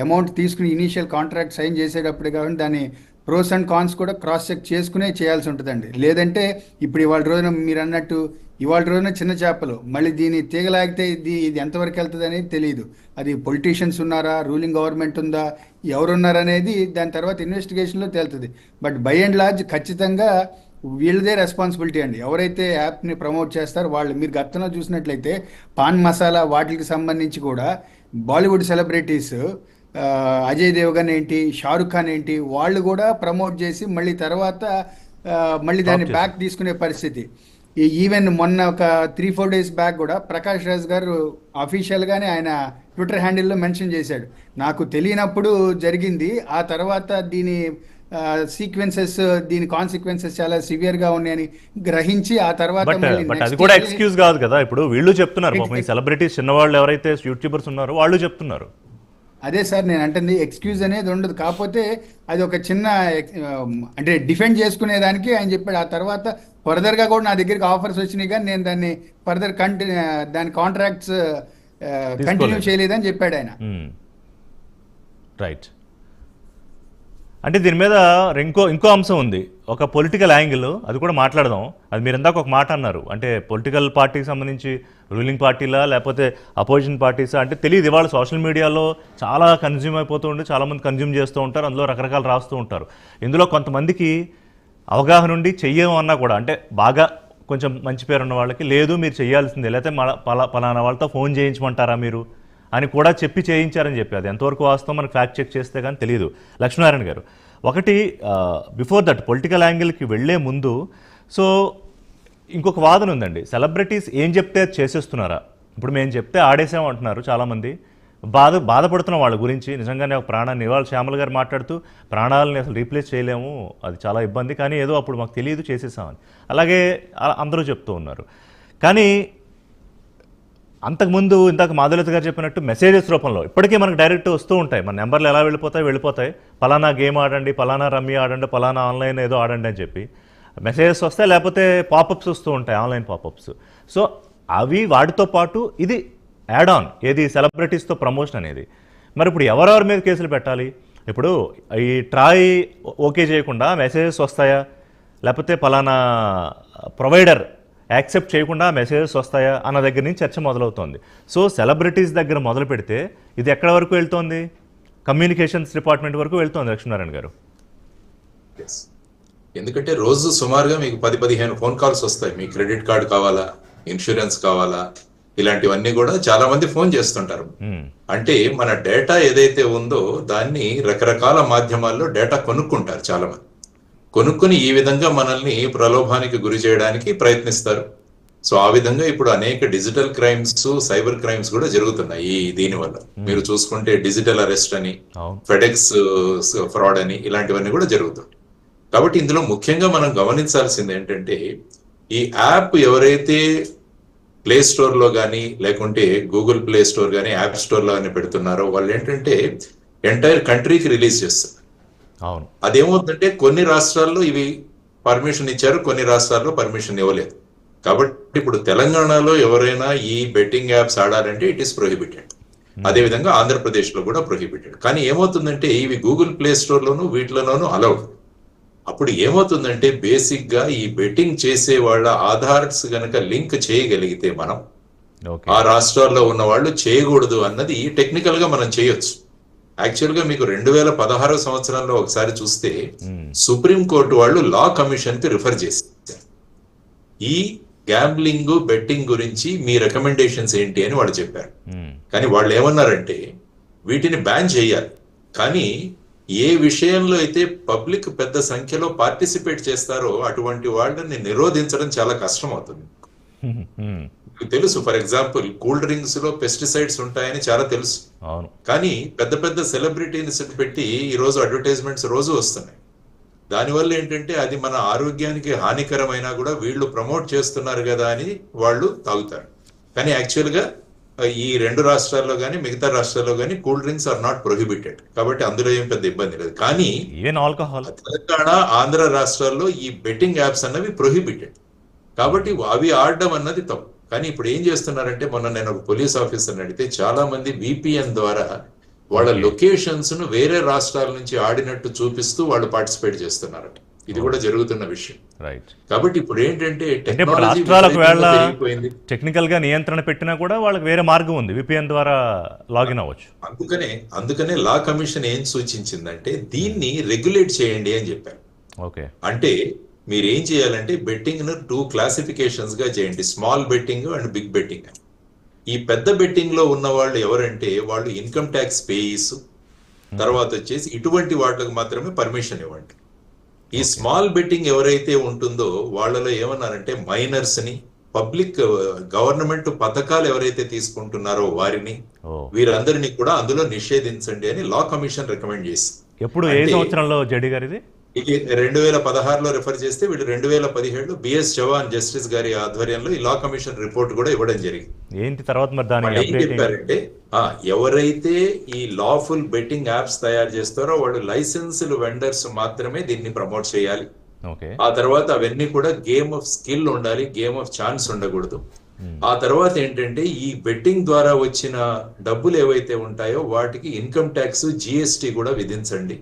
అమౌంట్ తీసుకుని ఇనీషియల్ కాంట్రాక్ట్ సైన్ చేసేటప్పుడు కాబట్టి దాని ప్రోస్ అండ్ కాన్స్ కూడా క్రాస్ చెక్ చేసుకునే చేయాల్సి ఉంటుందండి. లేదంటే ఇప్పుడు ఇవాళ రోజున మీరు అన్నట్టు ఇవాళ రోజున చిన్న చేపలు మళ్ళీ దీన్ని తీగలాగితే ఇది ఎంతవరకు వెళ్తుంది అనేది తెలియదు. అది పొలిటీషియన్స్ ఉన్నారా, రూలింగ్ గవర్నమెంట్ ఉందా, ఎవరున్నారనేది దాని తర్వాత ఇన్వెస్టిగేషన్లో తేలుతుంది. బట్ బై అండ్ లార్జ్ ఖచ్చితంగా వీళ్ళదే రెస్పాన్సిబిలిటీ అండి. ఎవరైతే యాప్ని ప్రమోట్ చేస్తారో వాళ్ళు. మీరు గతంలో చూసినట్లయితే పాన్ మసాలా వాటికి సంబంధించి కూడా బాలీవుడ్ సెలబ్రిటీస్ అజయ్ దేవగన్ ఏంటి, షారుఖ్ ఖాన్ ఏంటి, వాళ్ళు కూడా ప్రమోట్ చేసి మళ్ళీ తర్వాత మళ్ళీ దాన్ని బ్యాక్ తీసుకునే పరిస్థితి. ఈవెన్ మొన్న ఒక 3-4 డేస్ బ్యాక్ కూడా ప్రకాష్ రాజ్ గారు అఫీషియల్గానే ఆయన ట్విట్టర్ హ్యాండిల్లో మెన్షన్ చేశాడు, నాకు తెలియనప్పుడు జరిగింది, ఆ తర్వాత దీని సీక్వెన్సెస్, దీని కాన్సిక్వెన్సెస్ చాలా సివియర్ గా ఉన్నాయని గ్రహించి ఆ తర్వాత అది కూడా ఎక్స్క్యూజ్ కాదు కదా. ఇప్పుడు వీళ్ళు చెప్తున్నారు, సెలబ్రిటీస్ చిన్నవాళ్ళు ఎవరైతే యూట్యూబర్స్ ఉన్నారో వాళ్ళు చెప్తున్నారు. అదే సార్ నేను అంటుంది, ఎక్స్క్యూజ్ అనేది ఉండదు. కాకపోతే అది ఒక చిన్న అంటే డిఫెండ్ చేసుకునేదానికి ఆయన చెప్పాడు. ఆ తర్వాత ఫర్దర్గా కూడా నా దగ్గరికి ఆఫర్స్ వచ్చినాయి కానీ నేను దాన్ని ఫర్దర్ దాని కాంట్రాక్ట్స్ కంటిన్యూ చేయలేదని చెప్పాడు ఆయన. రైట్. అంటే దీని మీద ఇంకో అంశం ఉంది, ఒక పొలిటికల్ యాంగిల్, అది కూడా మాట్లాడదాం. అది మీరు ఇందాక ఒక మాట అన్నారు, అంటే పొలిటికల్ పార్టీకి సంబంధించి రూలింగ్ పార్టీలా లేకపోతే అపోజిషన్ పార్టీసా అంటే తెలియదు. ఇవాళ సోషల్ మీడియాలో చాలా కన్జ్యూమ్ అయిపోతూ ఉండి చాలామంది కన్జ్యూమ్ చేస్తూ ఉంటారు, అందులో రకరకాలు రాస్తూ ఉంటారు. ఇందులో కొంతమందికి అవగాహన ఉండి చెయ్యమన్నా కూడా, అంటే బాగా కొంచెం మంచి పేరు ఉన్న వాళ్ళకి లేదు మీరు చేయాల్సిందే, లేకపోతే పలానా వాళ్ళతో ఫోన్ చేయించమంటారా మీరు అని కూడా చెప్పి చేయించారని చెప్పి, అది ఎంతవరకు వాస్తవం మనకు ఫ్యాక్ట్ చెక్ చేస్తే కానీ తెలియదు. లక్ష్మీనారాయణ గారు, ఒకటి బిఫోర్ దట్ పొలిటికల్ యాంగిల్కి వెళ్లే ముందు సో ఇంకొక వాదన ఉందండి, సెలబ్రిటీస్ ఏం చెప్తే అది చేసేస్తున్నారా? ఇప్పుడు మేము చెప్తే ఆడేసామంటున్నారు చాలామంది, బాధపడుతున్న వాళ్ళ గురించి. నిజంగానే ఒక ప్రాణాన్ని, ఇవాళ శ్యామల గారు మాట్లాడుతూ ప్రాణాలని అసలు రీప్లేస్ చేయలేము, అది చాలా ఇబ్బంది, కానీ ఏదో అప్పుడు మాకు తెలియదు చేసేసామని, అలాగే అందరూ చెప్తూ ఉన్నారు. కానీ అంతకుముందు ఇందాక మాధులత గారు చెప్పినట్టు మెసేజెస్ రూపంలో ఇప్పటికీ మనకు డైరెక్ట్ వస్తూ ఉంటాయి, మన నెంబర్లు ఎలా వెళ్ళిపోతాయి, పలానా గేమ్ ఆడండి, పలానా రమ్మీ ఆడండి, పలానా ఆన్లైన్ ఏదో ఆడండి అని చెప్పి మెసేజెస్ వస్తాయి, లేకపోతే పాపప్స్ వస్తూ ఉంటాయి, ఆన్లైన్ పాపప్స్. సో అవి వాటితో పాటు ఇది యాడ్ ఆన్, ఏది సెలబ్రిటీస్తో ప్రమోషన్ అనేది. మరి ఇప్పుడు ఎవరెవరి మీద కేసులు పెట్టాలి? ఇప్పుడు ఈ ట్రాయ్ ఓకే చేయకుండా మెసేజెస్ వస్తాయా, లేకపోతే పలానా ప్రొవైడర్ యాక్సెప్ట్ చేయకుండా మెసేజెస్ వస్తాయా అన్న దగ్గర నుంచి చర్చ మొదలవుతోంది. సో సెలబ్రిటీస్ దగ్గర మొదలు పెడితే ఇది ఎక్కడి వరకు వెళ్తోంది? కమ్యూనికేషన్స్ డిపార్ట్మెంట్ వరకు వెళ్తోంది లక్ష్మీనారాయణ గారు. ఎందుకంటే రోజు సుమారుగా మీకు 10-15 ఫోన్ కాల్స్ వస్తాయి, మీ క్రెడిట్ కార్డు కావాలా, ఇన్సూరెన్స్ కావాలా, ఇలాంటివన్నీ కూడా చాలా మంది ఫోన్ చేస్తుంటారు. అంటే మన డేటా ఏదైతే ఉందో దాన్ని రకరకాల మాధ్యమాల్లో డేటా కొనుక్కుంటారు చాలా మంది. కొనుక్కుని ఈ విధంగా మనల్ని ప్రలోభానికి గురి చేయడానికి ప్రయత్నిస్తారు. సో ఆ విధంగా ఇప్పుడు అనేక డిజిటల్ క్రైమ్స్, సైబర్ క్రైమ్స్ కూడా జరుగుతున్నాయి దీనివల్ల. మీరు చూసుకుంటే డిజిటల్ అరెస్ట్ అని, ఫెడెక్స్ ఫ్రాడ్ అని, ఇలాంటివన్నీ కూడా జరుగుతాయి. కాబట్టి ఇందులో ముఖ్యంగా మనం గమనించాల్సింది ఏంటంటే, ఈ యాప్ ఎవరైతే ప్లే స్టోర్ లో కానీ లేకుంటే గూగుల్ ప్లే స్టోర్ కానీ యాప్ స్టోర్ లో కానీ పెడుతున్నారో వాళ్ళు ఏంటంటే ఎంటైర్ కంట్రీకి రిలీజ్ చేస్తారు. అవును, అదేమవుతుందంటే కొన్ని రాష్ట్రాల్లో ఇవి పర్మిషన్ ఇచ్చారు, కొన్ని రాష్ట్రాల్లో పర్మిషన్ ఇవ్వలేదు. కాబట్టి ఇప్పుడు తెలంగాణలో ఎవరైనా ఈ బెట్టింగ్ యాప్స్ ఆడాలంటే ఇట్ ఈస్ ప్రొహిబిటెడ్. అదేవిధంగా ఆంధ్రప్రదేశ్ లో కూడా ప్రొహిబిటెడ్. కానీ ఏమవుతుందంటే ఇవి గూగుల్ ప్లే స్టోర్ లోను వీటిలోనూ అలౌడ్. అప్పుడు ఏమవుతుందంటే బేసిక్ గా ఈ బెట్టింగ్ చేసే వాళ్ళ ఆధార్స్ గనక లింక్ చేయగలిగితే మనం ఆ రాష్ట్రాల్లో ఉన్న వాళ్ళు చేయకూడదు అన్నది టెక్నికల్ గా మనం చేయొచ్చు. యాక్చువల్ గా మీకు 2016 సంవత్సరంలో ఒకసారి చూస్తే సుప్రీం కోర్టు వాళ్ళు లా కమిషన్ కి రిఫర్ చేశారు, ఈ గ్యాంబ్లింగ్ బెట్టింగ్ గురించి మీ రికమెండేషన్స్ ఏంటి అని వాళ్ళు చెప్పారు. కానీ వాళ్ళు ఏమన్నారంటే వీటిని బ్యాన్ చేయాలి, కానీ ఏ విషయంలో అయితే పబ్లిక్ పెద్ద సంఖ్యలో పార్టిసిపేట్ చేస్తారో అటువంటి వాళ్ళని నిరోధించడం చాలా కష్టం అవుతుంది. మీకు తెలుసు, ఫర్ ఎగ్జాంపుల్ కూల్ డ్రింక్స్ లో పెస్టిసైడ్స్ ఉంటాయని చాలా తెలుసు. అవును. కానీ పెద్ద పెద్ద సెలబ్రిటీస్ పెట్టి ఈ రోజు అడ్వర్టైజ్మెంట్స్ రోజు వస్తున్నాయి. దానివల్ల ఏంటంటే అది మన ఆరోగ్యానికి హానికరమైనా కూడా వీళ్ళు ప్రమోట్ చేస్తున్నారు కదా అని వాళ్ళు తాగుతారు. కానీ యాక్చువల్ గా ఈ 2 రాష్ట్రాల్లో కానీ మిగతా రాష్ట్రాల్లో కానీ cool drinks are not prohibited, కాబట్టి అందులో ఏం పెద్ద ఇబ్బంది లేదు. కానీ ఈవెన్ ఆల్కహాల్ తెలంగాణ, ఆంధ్ర రాష్ట్రాల్లో ఈ బెట్టింగ్ యాప్స్ అన్నవి ప్రొహిబిటెడ్, కాబట్టి అవి ఆడడం అన్నది తప్పు. కానీ ఇప్పుడు ఏం చేస్తున్నారంటే, మొన్న నేను ఒక పోలీస్ ఆఫీసర్ని అడిగితే చాలా మంది విపిఎన్ ద్వారా వాళ్ళ లొకేషన్స్ ను వేరే రాష్ట్రాల నుంచి ఆడినట్టు చూపిస్తూ వాళ్ళు పార్టిసిపేట్ చేస్తున్నారట. ఇది కూడా జరుగుతున్న విషయం. రైట్. కాబట్టి ఇప్పుడు ఏంటంటే అంటే ఇప్పుడు రాష్ట్రాలకు వేళ టెక్నికల్ గా నియంత్రణ పెట్టినా కూడా వాళ్ళకి వేరే మార్గం ఉంది, విపిఎన్ ద్వారా లాగిన్ అవ్వచ్చు. అందుకనే లా కమిషన్ ఏం సూచించిందంటే దీన్ని రెగ్యులేట్ చేయండి అని చెప్పారు. ఓకే. అంటే మీరు ఏం చేయాలంటే బెట్టింగ్ ను 2 క్లాసిఫికేషన్స్ గా చేయండి, small betting and big betting. ఈ పెద్ద బెట్టింగ్ లో ఉన్న వాళ్ళు ఎవరంటే వాళ్ళు ఇన్కమ్ ట్యాక్స్ పేయీస్, తర్వాత వచ్చేసి ఇటువంటి వాటికి మాత్రమే పర్మిషన్ ఇవ్వండి. ఈ స్మాల్ బెట్టింగ్ ఎవరైతే ఉంటుందో వాళ్ళలో ఏమన్నారంటే మైనర్స్ ని, పబ్లిక్ గవర్నమెంట్ పథకాలు ఎవరైతే తీసుకుంటున్నారో వారిని, వీరందరినీ కూడా అందులో నిషేధించండి అని లా కమిషన్ రికమెండ్ చేసింది. ఎప్పుడు ఏ సంవత్సరంలో జడి గారు ఇది? ఇది 2016లో రిఫర్ చేస్తే వీళ్ళు 2017లో బిఎస్ చవాన్ జస్టిస్ గారి ఆధ్వర్యంలో ఈ లా కమిషన్ రిపోర్ట్ కూడా ఇవ్వడం జరిగింది. ఏంటి తర్వాత మరి దాని ఏం చెప్పారంటే, ఎవరైతే ఈ లాఫుల్ బెట్టింగ్ యాప్స్ తయారు చేస్తారో వాళ్ళు లైసెన్స్డ్ వెండర్స్ మాత్రమే దీన్ని ప్రమోట్ చేయాలి. ఆ తర్వాత అవన్నీ కూడా గేమ్ ఆఫ్ స్కిల్ ఉండాలి, గేమ్ ఆఫ్ ఛాన్స్ ఉండకూడదు. ఆ తర్వాత ఏంటంటే ఈ బెట్టింగ్ ద్వారా వచ్చిన డబ్బులు ఏవైతే ఉంటాయో వాటికి ఇన్కమ్ ట్యాక్స్, జిఎస్టీ కూడా విధించండి.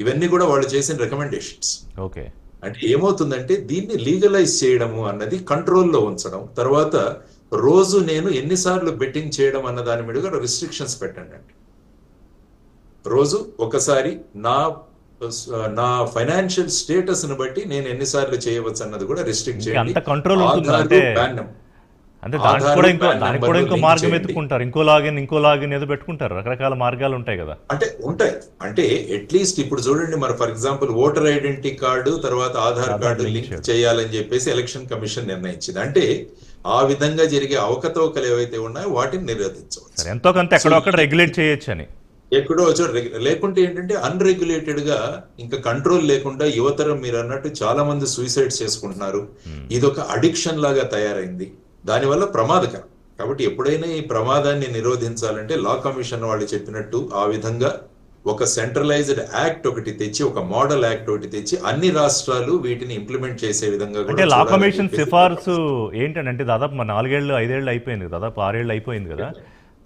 ఇవన్నీ కూడా వాళ్ళు చేసిన రికమెండేషన్స్. ఓకే. అంటే ఏమవుతుందంటే దీన్ని లీగలైజ్ చేయడము అన్నది కంట్రోల్లో ఉంచడం, తర్వాత రోజు నేను ఎన్నిసార్లు బెట్టింగ్ చేయడం అన్న దాని మీద కూడా రిస్ట్రిక్షన్స్ పెట్టండి. అంటే రోజు ఒకసారి నా ఫైనాన్షియల్ స్టేటస్ ను బట్టి నేను ఎన్నిసార్లు చేయవచ్చు అన్నది కూడా రిస్ట్రిక్ట్ చేయండి. అంటే దానికి కూడా ఇంకో మార్గం ఎత్తుకుంటారు, ఇంకో లాగిన్ ఏదో పెట్టుకుంటారు, రకరకాల మార్గాలు ఉంటాయి కదా. అంటే అట్లీస్ట్ ఇప్పుడు చూడండి, మరి for example voter identity card తర్వాత ఆధార్ కార్డు లింక్ చేయాలని చెప్పేసి ఎలక్షన్ కమిషన్ నిర్ణయించింది. అంటే ఆ విధంగా జరిగే అవకతవకలు ఏవైతే ఉన్నాయో వాటిని నిరోధించవచ్చు. ఎంతో కొంత ఎక్కడొక్కడ రెగ్యులేట్ చేయొచ్చు అని. ఎక్కడో లేకుంటే ఏంటంటే అన్రెగ్యులేటెడ్ గా ఇంకా కంట్రోల్ లేకుండా యువతరం మీరు అన్నట్టు చాలా మంది సూసైడ్స్ చేసుకుంటున్నారు. ఇదొక అడిక్షన్ లాగా తయారైంది, దానివల్ల ప్రమాదకరం. కాబట్టి ఎప్పుడైనా ఈ ప్రమాదాన్ని నిరోధించాలంటే లా కమిషన్ వాళ్ళు చెప్పినట్టు ఆ విధంగా ఒక సెంట్రలైజ్డ్ యాక్ట్ ఒకటి తెచ్చి, ఒక మోడల్ యాక్ట్ ఒకటి తెచ్చి అన్ని రాష్ట్రాలు వీటిని ఇంప్లిమెంట్ చేసే విధంగా. అంటే లా కమిషన్ సిఫార్సు ఏంటంటే దాదాపు 4-5 ఏళ్ళు అయిపోయింది, దాదాపు 6 ఏళ్ళు అయిపోయింది కదా.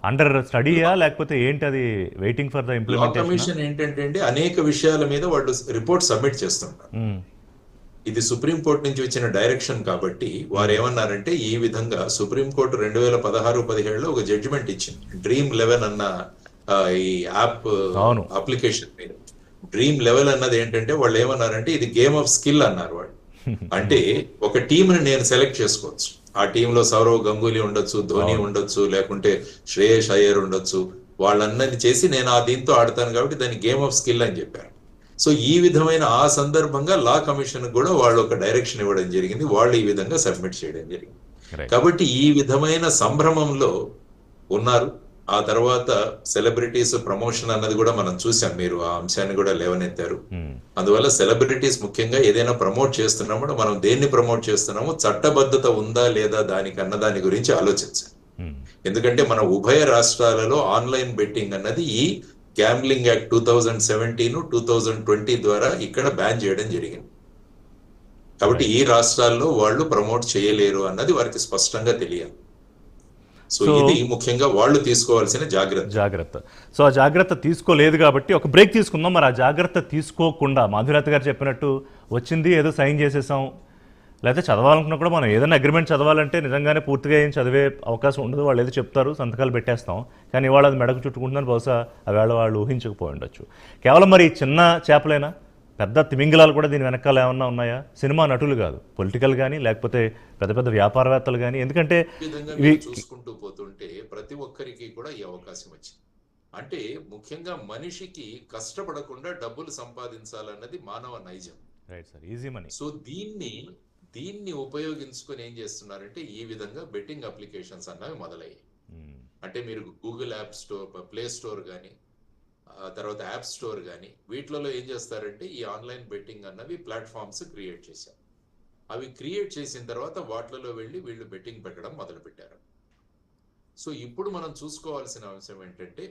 అండర్ స్టడీయా లేకపోతే ఏంటి అది, waiting for the implementation? Law commission ఏంటంటే అనేక విషయాల మీద వాళ్ళు రిపోర్ట్ సబ్మిట్ చేస్తుంటారు. ఇది సుప్రీంకోర్టు నుంచి వచ్చిన డైరెక్షన్ కాబట్టి వారు ఏమన్నారంటే ఈ విధంగా సుప్రీంకోర్టు 2016-17లో ఒక జడ్జిమెంట్ ఇచ్చింది డ్రీమ్ 11 అన్న ఈ యాప్ అప్లికేషన్ మీద. డ్రీమ్ 11 అన్నది ఏంటంటే వాళ్ళు ఏమన్నారంటే ఇది గేమ్ ఆఫ్ స్కిల్ అన్నారు వాళ్ళు. అంటే ఒక టీమ్ ని నేను సెలెక్ట్ చేసుకోవచ్చు, ఆ టీంలో సౌరవ్ గంగూలీ ఉండొచ్చు, ధోని ఉండొచ్చు, లేకుంటే శ్రేయస్ అయ్యర్ ఉండొచ్చు, వాళ్ళన్నది చేసి నేను ఆ దీంతో ఆడతాను కాబట్టి దాన్ని గేమ్ ఆఫ్ స్కిల్ అని చెప్పారు. సో ఈ విధమైన ఆ సందర్భంగా లా కమిషన్ కూడా వాళ్ళు ఒక డైరెక్షన్ ఇవ్వడం జరిగింది, వాళ్ళు ఈ విధంగా సబ్మిట్ చేయడం జరిగింది. కాబట్టి ఈ విధమైన సంభ్రమంలో ఉన్నారు. ఆ తర్వాత సెలబ్రిటీస్ ప్రమోషన్ అన్నది కూడా మనం చూసాం, మీరు ఆ అంశాన్ని కూడా లేవనెత్తారు. అందువల్ల సెలబ్రిటీస్ ముఖ్యంగా ఏదైనా ప్రమోట్ చేస్తున్నామో మనం దేన్ని ప్రమోట్ చేస్తున్నామో చట్టబద్ధత ఉందా లేదా దాని గురించి ఆలోచించాలి. ఎందుకంటే మన ఉభయ రాష్ట్రాలలో ఆన్లైన్ బెట్టింగ్ అన్నది ఈ గ్యాంబ్లింగ్ యాక్ట్ 2017-2020 ద్వారా ఇక్కడ బ్యాన్ చేయడం జరిగింది. కాబట్టి ఈ రాష్ట్రాల్లో వాళ్ళు ప్రమోట్ చేయలేరు అన్నది వారికి స్పష్టంగా తెలియాలి. సో ఇది ముఖ్యంగా వాళ్ళు తీసుకోవాల్సిన జాగ్రత్త. సో ఆ జాగ్రత్త తీసుకోలేదు కాబట్టి ఒక బ్రేక్ తీసుకుందాం. మరి ఆ జాగ్రత్త తీసుకోకుండా మాధురత గారు చెప్పినట్టు వచ్చింది ఏదో సైన్ చేసేసాం, లేకపోతే చదవాలనుకున్నా కూడా మనం ఏదైనా అగ్రిమెంట్ చదవాలంటే నిజంగానే పూర్తిగా ఏం చదివే అవకాశం ఉండదు, వాళ్ళు ఏదో చెప్తారు సంతకాలు పెట్టేస్తాం, కానీ ఇవాళ అది మెడకు చుట్టుకుంటున్నారు, బహుశా అవేళ వాళ్ళు ఊహించకపోయి ఉండొచ్చు. కేవలం మరి చిన్న చేపలైనా, పెద్ద తిమింగలాలు కూడా దీని వెనకాల ఏమన్నా ఉన్నాయా? సినిమా నటులు కాదు, పొలిటికల్ కానీ లేకపోతే పెద్ద పెద్ద వ్యాపారవేత్తలు కానీ. ఎందుకంటే చూసుకుంటూ పోతుంటే ప్రతి ఒక్కరికి కూడా ఈ అవకాశం వచ్చింది. అంటే ముఖ్యంగా మనిషికి కష్టపడకుండా డబ్బులు సంపాదించాలన్నది మానవ నైజం. Right sir, easy money. So దీన్ని ఉపయోగించుకొని ఏం చేస్తున్నారంటే ఈ విధంగా బెట్టింగ్ అప్లికేషన్స్ అన్నవి మొదలయ్యాయి. అంటే మీరు Google app store, play store కానీ, తర్వాత యాప్ స్టోర్ కానీ, వీటిలలో ఏం చేస్తారంటే ఈ ఆన్లైన్ బెట్టింగ్ అన్నవి ప్లాట్ఫామ్స్ క్రియేట్ చేశారు. అవి క్రియేట్ చేసిన తర్వాత వాటిలలో వెళ్ళి వీళ్ళు బెట్టింగ్ పెట్టడం మొదలుపెట్టారు. సో ఇప్పుడు మనం చూసుకోవాల్సిన అంశం ఏంటంటే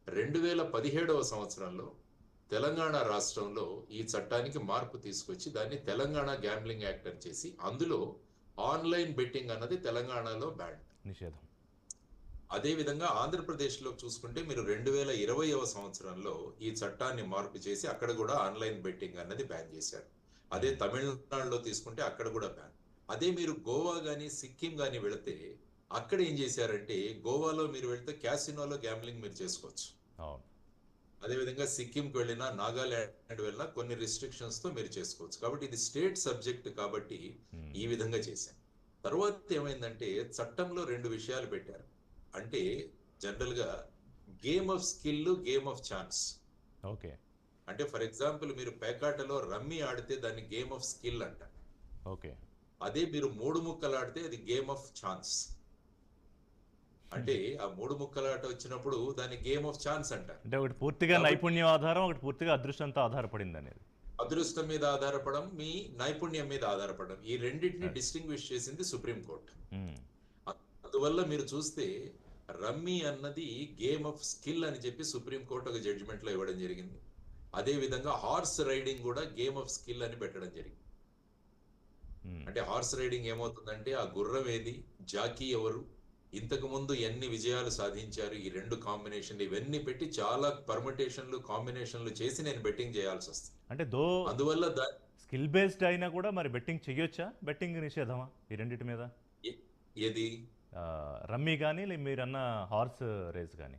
2017వ సంవత్సరంలో తెలంగాణ రాష్ట్రంలో ఈ చట్టానికి మార్పు తీసుకొచ్చి దాన్ని తెలంగాణ గ్యాంబ్లింగ్ యాక్ట్ అని చేసి అందులో ఆన్లైన్ బెట్టింగ్ అన్నది తెలంగాణలో బ్యాన్, నిషేధం. అదేవిధంగా ఆంధ్రప్రదేశ్లో చూసుకుంటే మీరు 2020వ సంవత్సరంలో ఈ చట్టాన్ని మార్పు చేసి అక్కడ కూడా ఆన్లైన్ బెట్టింగ్ అన్నది బ్యాన్ చేశారు. అదే తమిళనాడులో తీసుకుంటే అక్కడ కూడా బ్యాన్. అదే మీరు గోవా కానీ సిక్కిం కానీ వెళితే అక్కడ ఏం చేశారంటే గోవాలో మీరు వెళ్తే క్యాసినోలో గ్యాంబ్లింగ్ మీరు చేసుకోవచ్చు. అదేవిధంగా సిక్కింకి వెళ్ళినా, నాగాల్యాండ్ వెళ్ళినా కొన్ని రిస్ట్రిక్షన్స్ తో మీరు చేసుకోవచ్చు. కాబట్టి ఇది స్టేట్ సబ్జెక్ట్ కాబట్టి ఈ విధంగా చేశాం. తర్వాత ఏమైందంటే చట్టంలో 2 విషయాలు పెట్టారు. అంటే జనరల్ గా game of skill, game of chance. Okay. అంటే ఫర్ ఎగ్జాంపుల్ మీరు పేకాటలో రమ్మీ ఆడితే దాన్ని గేమ్ ఆఫ్ స్కిల్ అంటారు. ఓకే. అదే మీరు 3 ముక్కలు ఆడితే అది గేమ్ ఆఫ్ ఛాన్స్. అంటే ఆ 3 ముక్కలాట వచ్చినప్పుడు దాన్ని గేమ్ ఆఫ్ ఛాన్స్ అంటారు. అంటే ఒకటి పూర్తిగా నైపుణ్యం ఆధారం, ఒకటి పూర్తిగా అదృష్టంతో ఆధారపడింది అనేది. అదృష్టం మీద ఆధారపడడం, మీ నైపుణ్యం మీద ఆధారపడడం, ఈ రెండింటిని డిస్టింగ్విష్ చేసింది సుప్రీంకోర్టు. అందువల్ల మీరు చూస్తే రమ్మీ అన్నది గేమ్ ఆఫ్ స్కిల్ అని చెప్పి సుప్రీంకోర్టు ఒక జడ్జిమెంట్ లో ఇవ్వడం జరిగింది. అదే విధంగా హార్స్ రైడింగ్ కూడా గేమ్ ఆఫ్ స్కిల్ అని పెట్టడం జరిగింది. అంటే హార్స్ రైడింగ్ ఏమవుతుందంటే ఆ గుర్రం ఏది, జాకీ ఎవరు, ఇంతకు ముందు ఎన్ని విజయాలు సాధించారు, ఈ 2 కాంబినేషన్లు ఇవన్నీ పెట్టి చాలా పర్ముటేషన్లు, కాంబినేషన్లు చేసి నేను బెట్టింగ్ చేయాల్సి వస్తుంది. అంటే అందువల్ల స్కిల్ బేస్డ్ అయినా కూడా మరి బెట్టింగ్ చేయొచ్చా? బెట్టింగ్ నిషేధమా ఈ రెండింటి మీద? ఏది రమ్మీ కానీ మీరన్న హార్స్ రేస్ కానీ?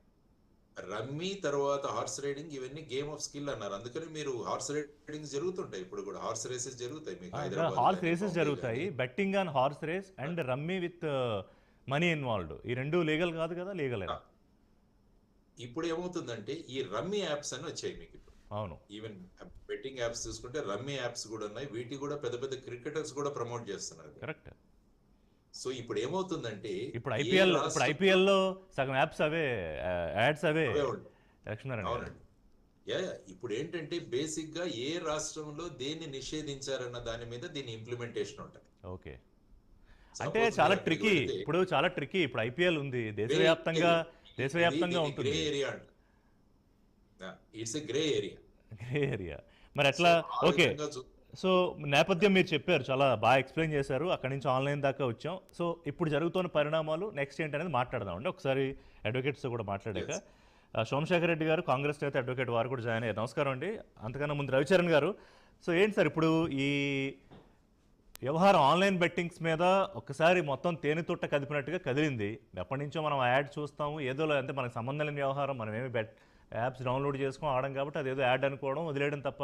రమ్మీ తర్వాత హార్స్ రైడింగ్ ఇవన్నీ గేమ్ ఆఫ్ స్కిల్ అన్నారు. అందుకని మీరు హార్స్ రైడింగ్ జరుగుతుంటాయి, ఇప్పుడు కూడా హార్స్ రేసెస్ జరుగుతాయి మీకు. హార్స్ రేసెస్ జరుగుతాయి, betting on horse race and rummy with money involved, ఈ 2 లీగల్ కాదు కదా? లీగల్. ఇప్పుడు ఏమవుతుందంటే ఈ రమ్మీ యాప్స్ అని వచ్చాయి మీకు ఇప్పుడు. అవును. ఈవెన్ బెట్టింగ్ యాప్స్ చూసుకుంటే రమ్మీ యాప్స్ కూడా ఉన్నాయి. వీటి కూడా పెద్ద పెద్ద క్రికెటర్స్ కూడా ప్రమోట్ చేస్తున్నారు. కరెక్ట్. సో ఇప్పుడు ఏమవుతుందంటే ఇప్పుడు ఐపీఎల్ లో సగం యాప్స్ అవే, యాడ్స్ అవే. అవునండి. ఇప్పుడు ఏంటంటే బేసిక్ గా ఏ రాష్ట్రంలో దేన్ని నిషేధించారన్న దాని మీద దీని ఇంప్లిమెంటేషన్ ఉంటుంది. ఓకే. అంటే చాలా ట్రికీ, ఇప్పుడు చాలా ట్రికీ. ఇప్పుడు ఐపీఎల్ ఉంది, దేశవ్యాప్తంగా ఉంటుంది. గ్రే ఏరియా అంట. It's a grey area. Grey area. మరి ఎట్లా? ఓకే. సో నేపథ్యం మీరు చెప్పారు, చాలా బాగా ఎక్స్ప్లెయిన్ చేశారు. అక్కడి నుంచి ఆన్లైన్ దాకా వచ్చాం. సో ఇప్పుడు జరుగుతున్న పరిణామాలు నెక్స్ట్ ఏంటనేది మాట్లాడదామండి. ఒకసారి అడ్వకేట్స్తో కూడా మాట్లాడాక సోమశేఖర్ రెడ్డి గారు, కాంగ్రెస్ నేత అడ్వకేట్, వారు కూడా జాయిన్ అయ్యారు. నమస్కారం అండి. అంతకన్నా ముందు రవిచరణ్ గారు. సో ఏంటి సార్ ఇప్పుడు ఈ వ్యవహారం ఆన్లైన్ బెట్టింగ్స్ మీద ఒక్కసారి మొత్తం తేనెతుట్ట కదిపినట్టుగా కదిలింది. ఎప్పటి నుంచో మనం యాడ్ చూస్తాము, ఏదో అంటే మనకు సంబంధం లేని వ్యవహారం. మనం ఏమి యాప్స్ డౌన్లోడ్ చేసుకొని ఆడడం కాబట్టి అదేదో యాడ్ అనుకోవడం, వదిలేయడం తప్ప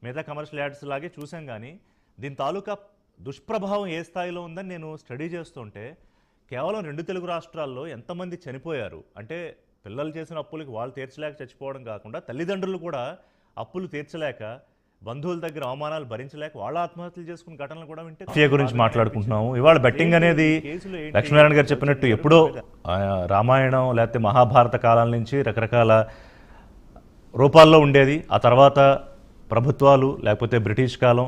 మిగతా కమర్షియల్ యాడ్స్ లాగే చూసాం. కానీ దీని తాలూకా దుష్ప్రభావం ఏ స్థాయిలో ఉందని నేను స్టడీ చేస్తుంటే కేవలం 2 తెలుగు రాష్ట్రాల్లో ఎంతమంది చనిపోయారు అంటే పిల్లలు చేసిన అప్పులకి వాళ్ళు తీర్చలేక చచ్చిపోవడం కాకుండా తల్లిదండ్రులు కూడా అప్పులు తీర్చలేక, బంధువుల దగ్గర అవమానాలు భరించలేక వాళ్ళ ఆత్మహత్యలు చేసుకున్న ఘటనలు కూడా వింటే మాఫియా గురించి మాట్లాడుకుంటున్నాము. ఇవాళ బెట్టింగ్ అనేది లక్ష్మీనారాయణ గారు చెప్పినట్టు ఎప్పుడో రామాయణం లేకపోతే మహాభారత కాలం నుంచి రకరకాల రూపాల్లో ఉండేది. ఆ తర్వాత ప్రభుత్వాలు లేకపోతే బ్రిటిష్ కాలం,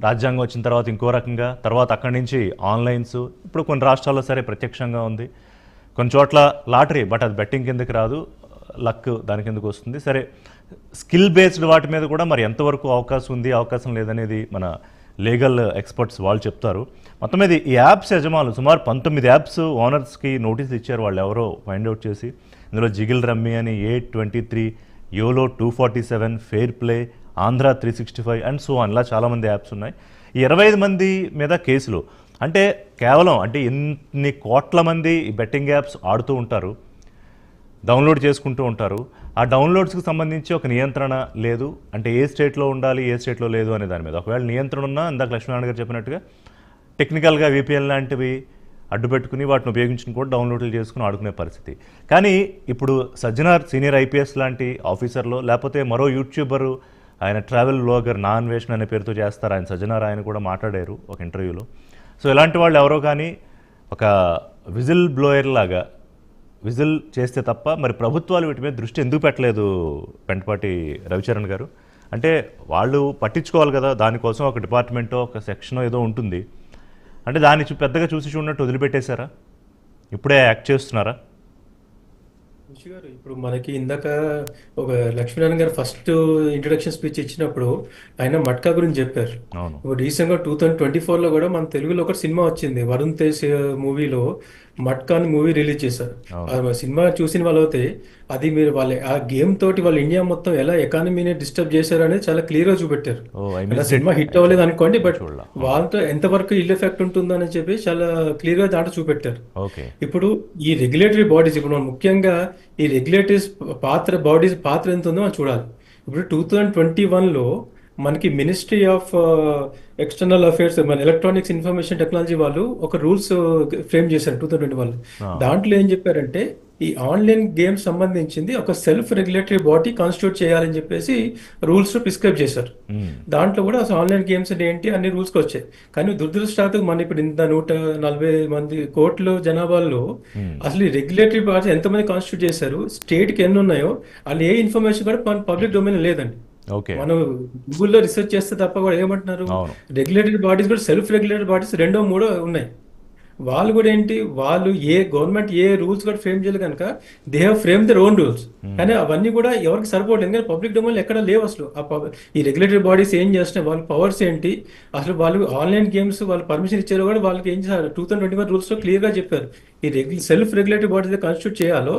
రాజ్యాంగం వచ్చిన తర్వాత ఇంకో రకంగా, తర్వాత అక్కడి నుంచి ఆన్లైన్స్, ఇప్పుడు కొన్ని రాష్ట్రాల్లో సరే ప్రత్యక్షంగా ఉంది, కొన్ని చోట్ల లాటరీ, బట్ అది బెట్టింగ్ కిందకి రాదు, లక్ దాని కిందకు వస్తుంది. సరే స్కిల్ బేస్డ్ వాటి మీద కూడా మరి ఎంతవరకు అవకాశం ఉంది, అవకాశం లేదనేది మన లీగల్ ఎక్స్పర్ట్స్ వాళ్ళు చెప్తారు. మొత్తం మీద ఈ యాప్స్ యజమానులు సుమారు 19 యాప్స్ ఓనర్స్కి నోటీస్ ఇచ్చారు. వాళ్ళు ఎవరో ఫైండ్ అవుట్ చేసి, ఇందులో జిగిల్ రమ్మీ అని, 823, YOLO 247, fair play, Andhra 365 and so అలా చాలామంది యాప్స్ ఉన్నాయి. ఈ 25 మంది మీద కేసులు. అంటే కేవలం అంటే ఎన్ని కోట్ల మంది ఈ బెట్టింగ్ యాప్స్ ఆడుతూ ఉంటారు, డౌన్లోడ్ చేసుకుంటూ ఉంటారు. ఆ డౌన్లోడ్స్కి సంబంధించి ఒక నియంత్రణ లేదు. అంటే ఏ స్టేట్లో ఉండాలి, ఏ స్టేట్లో లేదు అనే దాని మీద ఒకవేళ నియంత్రణ ఉన్నా, ఇందాక లక్ష్మీనారాయణ గారు చెప్పినట్టుగా టెక్నికల్గా VPN లాంటివి అడ్డు పెట్టుకుని వాటిని ఉపయోగించుకుని కూడా డౌన్లోడ్లు చేసుకుని ఆడుకునే పరిస్థితి. కానీ ఇప్పుడు సజ్జనార్ సీనియర్ IPS లాంటి ఆఫీసర్లో లేకపోతే మరో యూట్యూబరు ఆయన ట్రావెల్ బ్లాగర్ నా అన్వేషణ అనే పేరుతో చేస్తారు. ఆయన సజ్జనారాయణ కూడా మాట్లాడారు ఒక ఇంటర్వ్యూలో. సో ఇలాంటి వాళ్ళు ఎవరో కానీ ఒక విజిల్ బ్లోయర్ లాగా విజిల్ చేస్తే తప్ప మరి ప్రభుత్వాలు వీటి మీద దృష్టి ఎందుకు పెట్టలేదు పెంటపాటి రవిచరణ్ గారు? అంటే వాళ్ళు పట్టించుకోవాలి కదా, దానికోసం ఒక డిపార్ట్మెంటో ఒక సెక్షనో ఏదో ఉంటుంది. అంటే దాన్ని పెద్దగా చూసి చూడనట్టు వదిలిపెట్టేశారా? ఇప్పుడే యాక్ట్ చేస్తున్నారా? ఋషి గారు, ఇప్పుడు మనకి ఇందాక ఒక లక్ష్మీనారాయణ గారు ఫస్ట్ ఇంట్రొడక్షన్ స్పీచ్ ఇచ్చినప్పుడు ఆయన మట్కా గురించి చెప్పారు. అవును. ఇప్పుడు రీసెంట్గా 2024లో కూడా మన తెలుగులో ఒక సినిమా వచ్చింది, వరుణ్ తేజ్ మూవీలో మట్కా అని మూవీ రిలీజ్ చేశారు. ఆ సినిమా చూసిన వాళ్ళైతే అది మీరు ఆ గేమ్ తోటి వాళ్ళు ఇండియా మొత్తం ఎలా ఎకానమీని డిస్టర్బ్ చేశారు అనేది చాలా క్లియర్ గా చూపెట్టారు. సినిమా హిట్ అవ్వలేదు అనుకోండి, బట్ వాళ్ళతో ఎంతవరకు ఇల్ ఎఫెక్ట్ ఉంటుందని చెప్పి చాలా క్లియర్ గా దాంట్లో చూపెట్టారు. ఇప్పుడు ఈ రెగ్యులేటరీ బాడీస్, ఇప్పుడు మనం ముఖ్యంగా ఈ రెగ్యులేటరీస్ పాత్ర ఎంత ఉందో మనం చూడాలి. ఇప్పుడు 2021లో మనకి మినిస్ట్రీ ఆఫ్ ఎక్స్టర్నల్ అఫేర్స్, మన ఎలక్ట్రానిక్స్ ఇన్ఫర్మేషన్ టెక్నాలజీ వాళ్ళు ఒక రూల్స్ ఫ్రేమ్ చేశారు 2021. దాంట్లో ఏం చెప్పారంటే ఈ ఆన్లైన్ గేమ్స్ సంబంధించింది ఒక సెల్ఫ్ రెగ్యులేటరీ బాడీ కాన్స్టిట్యూట్ చేయాలని చెప్పేసి రూల్స్ ప్రిస్క్రైబ్ చేశారు. దాంట్లో కూడా అసలు ఆన్లైన్ గేమ్స్ ఏంటి అన్ని రూల్స్ వచ్చాయి. కానీ దురదృష్టవశాత్తు మన ఇప్పుడు ఇంత 140 కోట్ల జనాభాలో అసలు ఈ రెగ్యులేటరీ బాడీ ఎంతమంది కాన్స్టిట్యూట్ చేశారు, స్టేట్ కి ఎన్ని ఉన్నాయో వాళ్ళు ఏ ఇన్ఫర్మేషన్ కూడా మన పబ్లిక్ డొమైన్ లేదండి. మనం గూగుల్లో రీసెర్చ్ చేస్తే తప్ప కూడా ఏమంటున్నారు, రెగ్యులేటరీ బాడీస్ కూడా సెల్ఫ్ రెగ్యులేటరీ బాడీస్ 2 or 3 ఉన్నాయి. వాళ్ళు కూడా ఏంటి, వాళ్ళు గవర్నమెంట్ ఏ రూల్స్ కూడా ఫ్రేమ్ చేయలేదు కనుక they have frame their own rules. కానీ అవన్నీ కూడా ఎవరికి సరిపోలేదు, ఎందుకంటే పబ్లిక్ డొమైన్ ఎక్కడ లేవు అసలు. ఈ రెగ్యులేటరీ బాడీస్ ఏం చేస్తున్నాయి, వాళ్ళ పవర్స్ ఏంటి, అసలు వాళ్ళు ఆన్లైన్ గేమ్స్ వాళ్ళు పర్మిషన్ ఇచ్చారో కూడా వాళ్ళకి ఏం చేశారు 2021 రూల్స్ లో క్లియర్ గా చెప్పారు. ఈ సెల్ఫ్ రెగ్యులేటరీ బాడీస్ కాన్స్టిట్యూట్ చేయాలో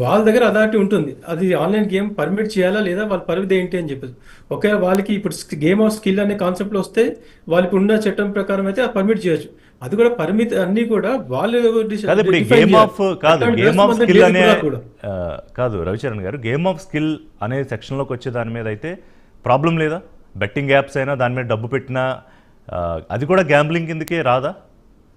వాళ్ళ దగ్గర అథారిటీ ఉంటుంది, అది ఆన్లైన్ గేమ్ పర్మిట్ చేయాలా లేదా వాళ్ళ పరిమితి ఏంటి అని చెప్పేసి. ఒకవేళ వాళ్ళకి ఇప్పుడు గేమ్ ఆఫ్ స్కిల్ అనే కాన్సెప్ట్ వస్తే వాళ్ళకి ఉన్న చట్టం ప్రకారం అయితే పర్మిట్ చేయొచ్చు. అది కూడా పరిమితి అన్ని కూడా వాళ్ళు కాదు రవిచరణ్ గారు, గేమ్ ఆఫ్ స్కిల్ అనే సెక్షన్లోకి వచ్చే దాని మీద అయితే ప్రాబ్లం లేదా? బెట్టింగ్ యాప్స్ అయినా దాని మీద డబ్బు పెట్టినా అది కూడా గ్యాంబ్లింగ్ కిందకే రాదా?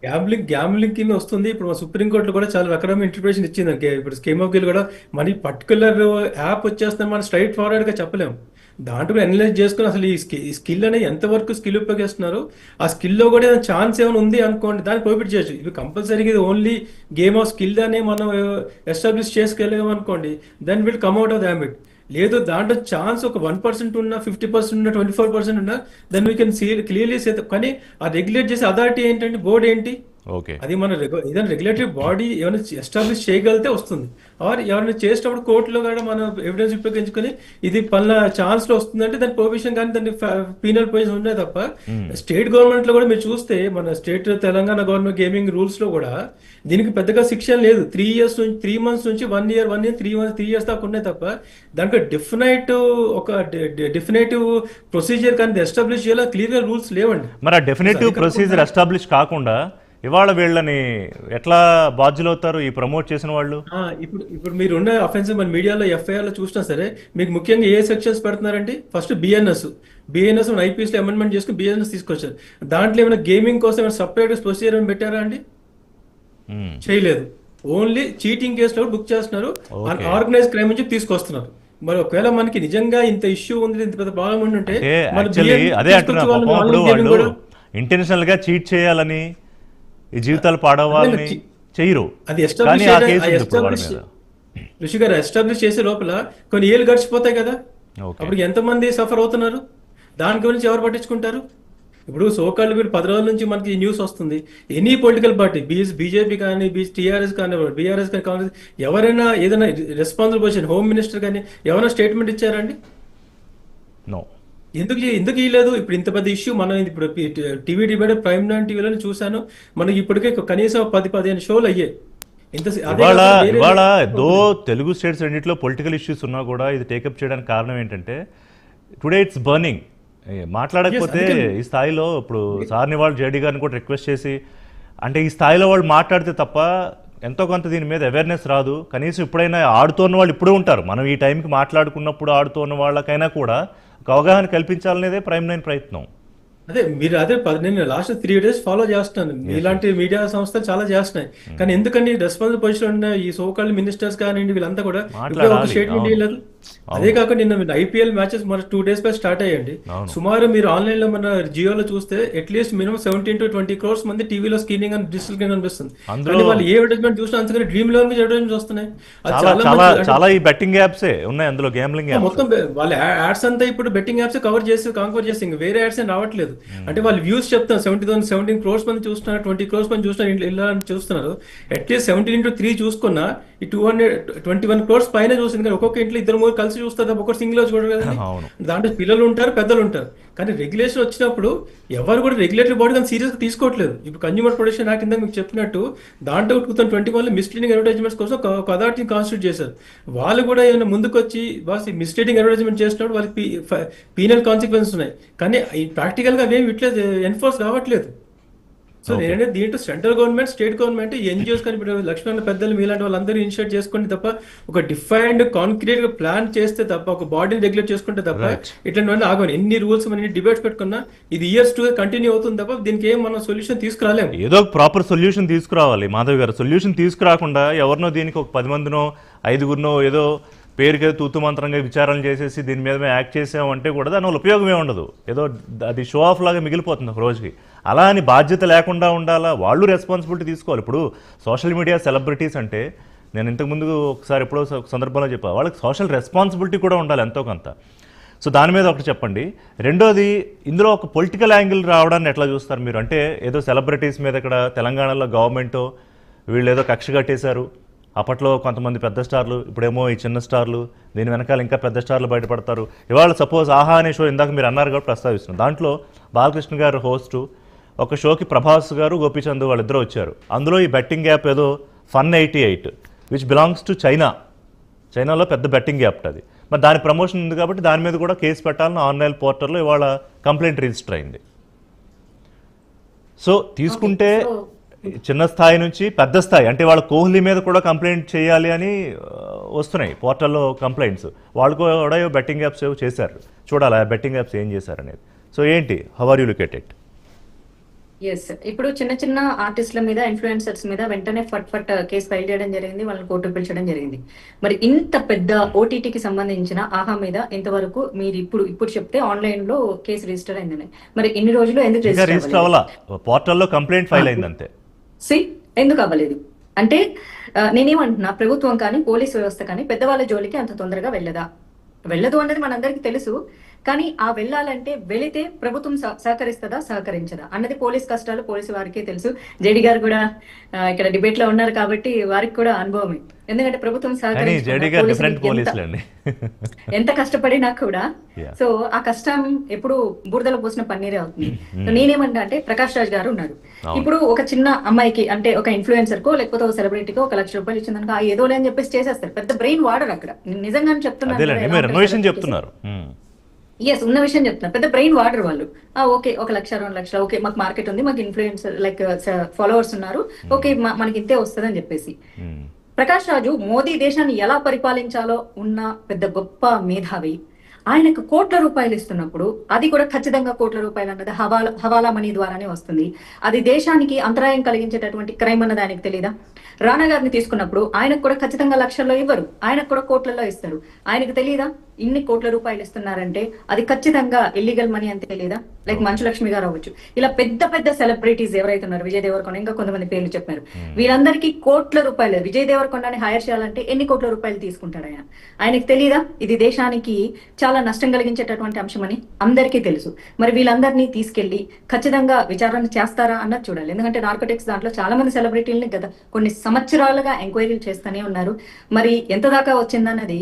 గ్యాంబ్లింగ్ కింద వస్తుంది. ఇప్పుడు సుప్రీంకోర్టులో కూడా చాలా రకరమైన ఇంటర్ప్రిటేషన్ ఇచ్చింది. ఇప్పుడు స్కీమ్ ఆఫ్ గిల్ కూడా మన పర్టికులర్ యాప్ వచ్చేస్తే మనం స్ట్రైట్ ఫార్వర్డ్ గా చెప్పలేము. దాంట్లో అనలైజ్ చేసుకుని అసలు ఈ స్కిల్ అనేది ఎంతవరకు స్కిల్ ఉపయోగిస్తున్నారు, ఆ స్కిల్లో కూడా ఏదైనా ఛాన్స్ ఏమైనా ఉంది అనుకోండి, దాన్ని ప్రొహిబిట్ చేయొచ్చు. ఇవి కంపల్సరీగా ఇది ఓన్లీ గేమ్ ఆఫ్ స్కిల్ అనే మనం ఎస్టాబ్లిష్ చేసుకెళ్ళాము అనుకోండి, then will come out of the habit. లేదు దాంట్లో ఛాన్స్ ఒక 1% ఉన్నా 50% ఉన్నా 24% ఉన్నా then we can clearly say. కానీ ఆ రెగ్యులేట్ చేసే అథారిటీ ఏంటంటే బోర్డు ఏంటి, అది మన ఏదైనా రెగ్యులేటరీ బాడీ ఏమైనా ఎస్టాబ్లిష్ చేయగలిగితే వస్తుంది. ఆర్ ఎవరైనా చేసేటప్పుడు కోర్టులో కూడా మనం ఎవిడెన్స్ ఉపయోగించుకొని ఇది పలానా ఛాన్స్ లో వస్తుందంటే దాని ప్రొవిషన్ కానీ దాన్ని పీనల్ పొజిషన్ ఉన్నాయి తప్ప. స్టేట్ గవర్నమెంట్ లో కూడా మీరు చూస్తే మన state Telangana government gaming rules లో కూడా దీనికి పెద్దగా శిక్ష లేదు. 3 months నుంచి 1 year 3 years దాకా ఉన్నాయి తప్ప దాంట్లో డెఫినేటివ్ ప్రొసీజర్ కానీ ఎస్టాబ్లిష్ చేయాలి క్లియర్ గా రూల్స్ లేవండి. మరి ఆ డెఫినేటివ్ ప్రొసీజర్ ఎస్టాబ్లిష్ కాకుండా ఇవాళ వీళ్ళని ఎట్లా బాధ్యులు అవుతారు ఈ ప్రమోట్ చేసిన వాళ్ళు? ఇప్పుడు మీరున్న అఫెన్స్ మన మీడియాలో ఎఫ్ఐఆర్ లో చూసినా సరే మీకు ముఖ్యంగా ఏ సెక్షన్స్ పెడుతున్నారండి, ఫస్ట్ బిఎన్ఎస్ ఐపీఎస్ లో అమెండ్మెంట్ చేసుకుని బిఎన్ఎస్ తీసుకొచ్చారు. దాంట్లో ఏమైనా గేమింగ్ కోసం ఏమైనా సపరేట్ ప్రొసీజర్ ఏమైనా పెట్టారా అండి? చేయలేదు. ఓన్లీ చీటింగ్ కేసులో బుక్ చేస్తున్నారు, ఆర్గనైజ్ క్రైమ్ నుంచి తీసుకొస్తున్నారు. మరి ఒకవేళ మనకి నిజంగా ఇంత ఇష్యూ ఉంది, ఇంత పెద్ద ప్రాబ్లం ఉంటే ఇంటెన్షనల్ గా చీట్ చేయాలని ఈ జీవితాలు పాడవాలని చెయ్యరు. అది ఋషి గారు ఎస్టాబ్లిష్ చేసే లోపల కొన్ని ఏళ్ళు గడిచిపోతాయి కదా, అప్పుడు ఎంతమంది సఫర్ అవుతున్నారు, దాని గురించి ఎవరు పట్టించుకుంటారు? ఇప్పుడు సోకాళ్ళు వీళ్ళు 10 రోజుల నుంచి మనకి న్యూస్ వస్తుంది, ఎనీ పొలిటికల్ పార్టీ బీజేపీ కానీ టీఆర్ఎస్ కానీ బీఆర్ఎస్ కానీ కాంగ్రెస్ ఎవరైనా ఏదైనా రెస్పాన్సిబుల్ పొజిషన్ హోమ్ మినిస్టర్ కానీ ఎవరైనా స్టేట్మెంట్ ఇచ్చారండి? ఎందుకు ఇవ్వలేదు? ఇప్పుడు ఇంత పెద్ద ఇష్యూ మనం ఇప్పుడు టీవీ డిబేట్ ప్రైమ్9 టీవీలో చూసాను, మనకి ఇప్పటికే కనీసం 10-15 షోలు అయ్యాయి. ఇవాళ ఏదో తెలుగు స్టేట్స్ రెండింటిలో పొలిటికల్ ఇష్యూస్ ఉన్నా కూడా ఇది టేకప్ చేయడానికి కారణం ఏంటంటే టుడే ఇట్స్ బర్నింగ్. మాట్లాడకపోతే ఈ స్థాయిలో ఇప్పుడు సార్ని వాళ్ళు జేడీ గారిని కూడా రిక్వెస్ట్ చేసి, అంటే ఈ స్థాయిలో వాళ్ళు మాట్లాడితే తప్ప ఎంతో కొంత దీని మీద అవేర్నెస్ రాదు. కనీసం ఇప్పుడైనా ఆడుతున్న వాళ్ళు ఇప్పుడే ఉంటారు, మనం ఈ టైంకి మాట్లాడుకున్నప్పుడు ఆడుతున్న వాళ్ళకైనా కూడా ఒక అవగాహన కల్పించాలనేదే ప్రైమ్9 ప్రయత్నం. అదే మీరు అదే నేను లాస్ట్ 3 days ఫాలో చేస్తున్నాను. ఇలాంటి మీడియా సంస్థలు చాలా చేస్తున్నాయి. కానీ ఎందుకని రెస్పాన్సిబుల్ పొజిషన్ ఉన్న ఈ సోకాల్డ్ మినిస్టర్స్ కానివ్వండి వీళ్ళంతా కూడా ఇప్పుడే ఒక స్టేట్మెంట్ ఇవ్వలేదు. అదే కాక నిన్న ఐపీఎల్ మ్యాచెస్ మన 2 days పై స్టార్ట్ అయ్యండి. సుమారు మీరు ఆన్లైన్ లో మన జియోలో చూస్తే అట్లీస్ట్ మినిమం 17 to 20 crores మంది టీవీలో స్క్రీనింగ్ అని డిజిటల్ గా కనిపిస్తుంది. కానీ వాళ్ళు ఏ అడ్వర్టైజ్మెంట్ చూసినా అందుకని డ్రీమ్ లెవెల్ మీద అడ్వర్టైజ్మెంట్ వస్తున్నాయి. చాలా ఈ బెట్టింగ్ యాప్సే ఉన్నాయి అందులో, గేమ్లింగ్ యాప్స్ మొత్తం వాళ్ళ యాడ్స్ అంతా ఇప్పుడు బెట్టింగ్ యాప్స్ కాంకర్ చేసి ఇంకా వేరే యాడ్స్ ఏం రావట్లేదు. అంటే వాళ్ళు వ్యూస్ చెప్తాను 17 crores మంది చూస్తున్నారు, 20 crores మంది చూస్తున్నారు, ఇలా చూస్తున్నారు. అట్లీస్ట్ 17 into 3 చూసుకున్నా ఈ 221 crores పైన చూసింది. కానీ ఒక్కొక్క ఇంట్లో 2-3 కలిసి చూస్తారు, ఒక్కొక్క సింగిల్ చూడరు కదా. దాంట్లో పిల్లలు ఉంటారు, పెద్దలు ఉంటారు. కానీ రెగ్యులేషన్ వచ్చినప్పుడు ఎవరు కూడా రెగ్యులేటరీ బాడీ దాన్ని సీరియస్ గా తీసుకోవట్లేదు. ఇప్పుడు కన్జ్యూమర్ ప్రొటెక్షన్ యాక్ట్ కింద మీకు చెప్పినట్టు దాంట్లో 2021 మిస్లీడింగ్ అడ్వర్టైజ్మెంట్స్ కోసం ఒక అథారిటీని కాన్స్టిట్యూట్ చేశారు. వాళ్ళు కూడా ఏమైనా ముందుకు వచ్చి మిస్లీడింగ్ అడ్వర్టైజ్మెంట్ చేసినప్పుడు వాళ్ళకి పీనల్ కాన్సిక్వెన్సెస్ ఉన్నాయి. కానీ ప్రాక్టికల్ గా అవేమి ఇట్లా ఎన్ఫోర్స్ కావట్లేదు. సో నేనంటే దీంట్లో central government, state government, NGOs కానీ ఇప్పుడు లక్ష్మణ పెద్దలు మీలాంటి వాళ్ళందరూ ఇనిషియేట్ చేసుకుంటే తప్ప, ఒక డిఫైన్డ్ కాంక్రీట్ గా ప్లాన్ చేస్తే తప్ప, ఒక బాడీని రెగ్యులేట్ చేసుకుంటే తప్ప ఇట్లాంటివన్నీ ఆగమని. ఎన్ని రూల్స్ మనం డిబేట్స్ పెట్టుకున్నా ఇది ఇయర్స్ టు కంటిన్యూ అవుతుంది తప్ప దీనికి ఏం మనం సొల్యూషన్ తీసుకురాలేము. ఏదో ప్రాపర్ సొల్యూషన్ తీసుకురావాలి మాధవ్ గారు. సొల్యూషన్ తీసుకురాకుండా ఎవరినో దీనికి ఒక 10 మందినో 5గురినో ఏదో పేరుకి తూతు మంత్రంగా విచారణ చేసేసి దీని మీద మేము యాక్ట్ చేసామంటే కూడా దానివల్ల ఉపయోగమే ఉండదు. ఏదో అది షో ఆఫ్ లాగా మిగిలిపోతుంది ఒక రోజుకి. అలా అని బాధ్యత లేకుండా ఉండాలా, వాళ్ళు రెస్పాన్సిబిలిటీ తీసుకోవాలి. ఇప్పుడు సోషల్ మీడియా సెలబ్రిటీస్ అంటే నేను ఇంతకుముందు ఒకసారి ఎప్పుడో సందర్భంలో చెప్పా, వాళ్ళకి సోషల్ రెస్పాన్సిబిలిటీ కూడా ఉండాలి ఎంతో కొంత. సో దాని మీద ఒకటి చెప్పండి. రెండోది, ఇందులో ఒక పొలిటికల్ యాంగిల్ రావడాన్ని ఎట్లా చూస్తారు మీరు? అంటే ఏదో సెలబ్రిటీస్ మీద ఇక్కడ తెలంగాణలో గవర్నమెంట్ వీళ్ళు ఏదో కక్ష కట్టేశారు, అప్పట్లో కొంతమంది పెద్ద స్టార్లు, ఇప్పుడేమో ఈ చిన్న స్టార్లు, దీని వెనకాల ఇంకా పెద్ద స్టార్లు బయటపడతారు. ఇవాళ సపోజ్ ఆహా అనే షో ఇందాక మీరు అన్నారు కాబట్టి ప్రస్తావిస్తున్నాం. దాంట్లో బాలకృష్ణ గారు హోస్టు, ఒక షోకి ప్రభాస్ గారు గోపీచంద్ వాళ్ళిద్దరూ వచ్చారు. అందులో ఈ బెట్టింగ్ యాప్ ఏదో Fun88 విచ్ బిలాంగ్స్ టు చైనాలో పెద్ద బెట్టింగ్ యాప్ అది. మరి దాని ప్రమోషన్ ఉంది కాబట్టి దాని మీద కూడా కేసు పెట్టాలని ఆన్లైన్ పోర్టల్లో ఇవాళ కంప్లైంట్ రిజిస్టర్ అయింది. సో తీసుకుంటే చిన్న స్థాయి నుంచి పెద్ద స్థాయి, అంటే వాళ్ళ కోహ్లీ మీద కూడా కంప్లైంట్ చేయాలి అని వస్తున్నాయి పోర్టల్లో కంప్లైంట్స్. వాళ్ళు కూడా బెట్టింగ్ యాప్స్ ఏవో చేశారు. చూడాలి ఆ బెట్టింగ్ యాప్స్ ఏం చేశారు అనేది. సో ఏంటి, how are you look at it? Yes, ఇప్పుడు చిన్న చిన్న ఆర్టిస్టుల మీద, ఇన్ఫ్లుయెన్సర్స్ మీద వెంటనే ఫట్ కేసు ఫైల్ చేయడం జరిగింది, వాళ్ళని కోర్టుకు పిలిచడం జరిగింది. మరి ఇంత పెద్ద ఓటీటీకి సంబంధించిన ఆహా మీద ఇంతవరకు మీరు ఇప్పుడు చెప్తే ఆన్లైన్ లో కేసు రిజిస్టర్ అయిందని, మరి ఇన్ని రోజులు ఎందుకు రిజిస్టర్ అవ్వాలా? పోర్టల్లో కంప్లైంట్ ఫైల్ అయింది అంతే. ఎందుకు అవ్వలేదు అంటే నేనేమంటున్నా, ప్రభుత్వం కానీ పోలీస్ వ్యవస్థ కానీ పెద్దవాళ్ళ జోలికి అంత తొందరగా వెళ్ళదు అన్నది మనందరికీ తెలుసు. కానీ ఆ వెళ్ళాలంటే వెళితే ప్రభుత్వం సహకరిస్తుందా సహకరించదా అన్నది పోలీస్ కష్టాలు పోలీసు వారికే తెలుసు. జేడీ గారు కూడా ఇక్కడ డిబేట్ లో ఉన్నారు కాబట్టి వారికి కూడా అనుభవమే. ఎందుకంటే ప్రభుత్వం ఎంత కష్టపడినా కూడా సో ఆ కష్టం ఎప్పుడు బురదలో పోసిన పన్నీరే అవుతుంది. నేనేమంటా అంటే, ప్రకాష్ రాజ్ గారు ఉన్నారు, ఇప్పుడు ఒక చిన్న అమ్మాయికి అంటే ఒక ఇన్ఫ్లుయెన్సర్ కో లేకపోతే ఒక సెలబ్రిటీకో 1 లక్ష రూపాయలు ఇచ్చిందనుకో ఏదో అని చెప్పేసి చేసేస్తారు. పెద్ద బ్రెయిన్ వాడరు అక్కడ. నిజంగానే చెప్తున్నారు, ఎస్ ఉన్న విషయం చెప్తున్నారు. పెద్ద బ్రెయిన్ వాడరు వాళ్ళు. ఓకే 1 లక్ష 2 లక్షలు, ఓకే మాకు మార్కెట్ ఉంది, మాకు ఇన్ఫ్లుయెన్సర్ లైక్ ఫాలోవర్స్ ఉన్నారు, ఓకే మనకి ఇంతే వస్తుంది అని చెప్పేసి. ప్రకాష్ రాజు మోదీ దేశాన్ని ఎలా పరిపాలించాలో ఉన్న పెద్ద గొప్ప మేధావి. ఆయనకు కోట్ల రూపాయలు ఇస్తున్నప్పుడు అది కూడా ఖచ్చితంగా కోట్ల రూపాయలు అన్నది హవాలా మనీ ద్వారానే వస్తుంది. అది దేశానికి అంతరాయం కలిగించేటటువంటి క్రైమ్ అన్నది ఆయనకు తెలీదా? రాణా గారిని తీసుకున్నప్పుడు ఆయనకు కూడా ఖచ్చితంగా లక్షల్లో ఇవ్వరు, ఆయనకు కూడా కోట్లలో ఇస్తారు. ఆయనకు తెలీదా ఇన్ని కోట్ల రూపాయలు ఇస్తున్నారంటే అది ఖచ్చితంగా ఇల్లీగల్ మనీ అని తెలీదా? లైక్ మంచులక్ష్మి గారు అవ్వచ్చు, ఇలా పెద్ద పెద్ద సెలబ్రిటీస్ ఎవరైతే ఉన్నారు, విజయ్ దేవరకొండ, ఇంకా కొంతమంది పేర్లు చెప్పారు, వీళ్ళందరికీ కోట్ల రూపాయలు. విజయ్ దేవరకొండని హైర్ చేయాలంటే ఎన్ని కోట్ల రూపాయలు తీసుకుంటాడు ఆయన? ఆయనకు తెలీదా ఇది దేశానికి చాలా నష్టం కలిగించేటటువంటి అంశం అని? అందరికీ తెలుసు. మరి వీళ్ళందరినీ తీసుకెళ్లి ఖచ్చితంగా విచారణ చేస్తారా అన్నది చూడాలి. ఎందుకంటే నార్కోటిక్స్ దాంట్లో చాలా మంది సెలబ్రిటీలని గత కొన్ని సంవత్సరాలుగా ఎంక్వైరీలు చేస్తూనే ఉన్నారు. మరి ఎంత దాకా వచ్చిందన్నది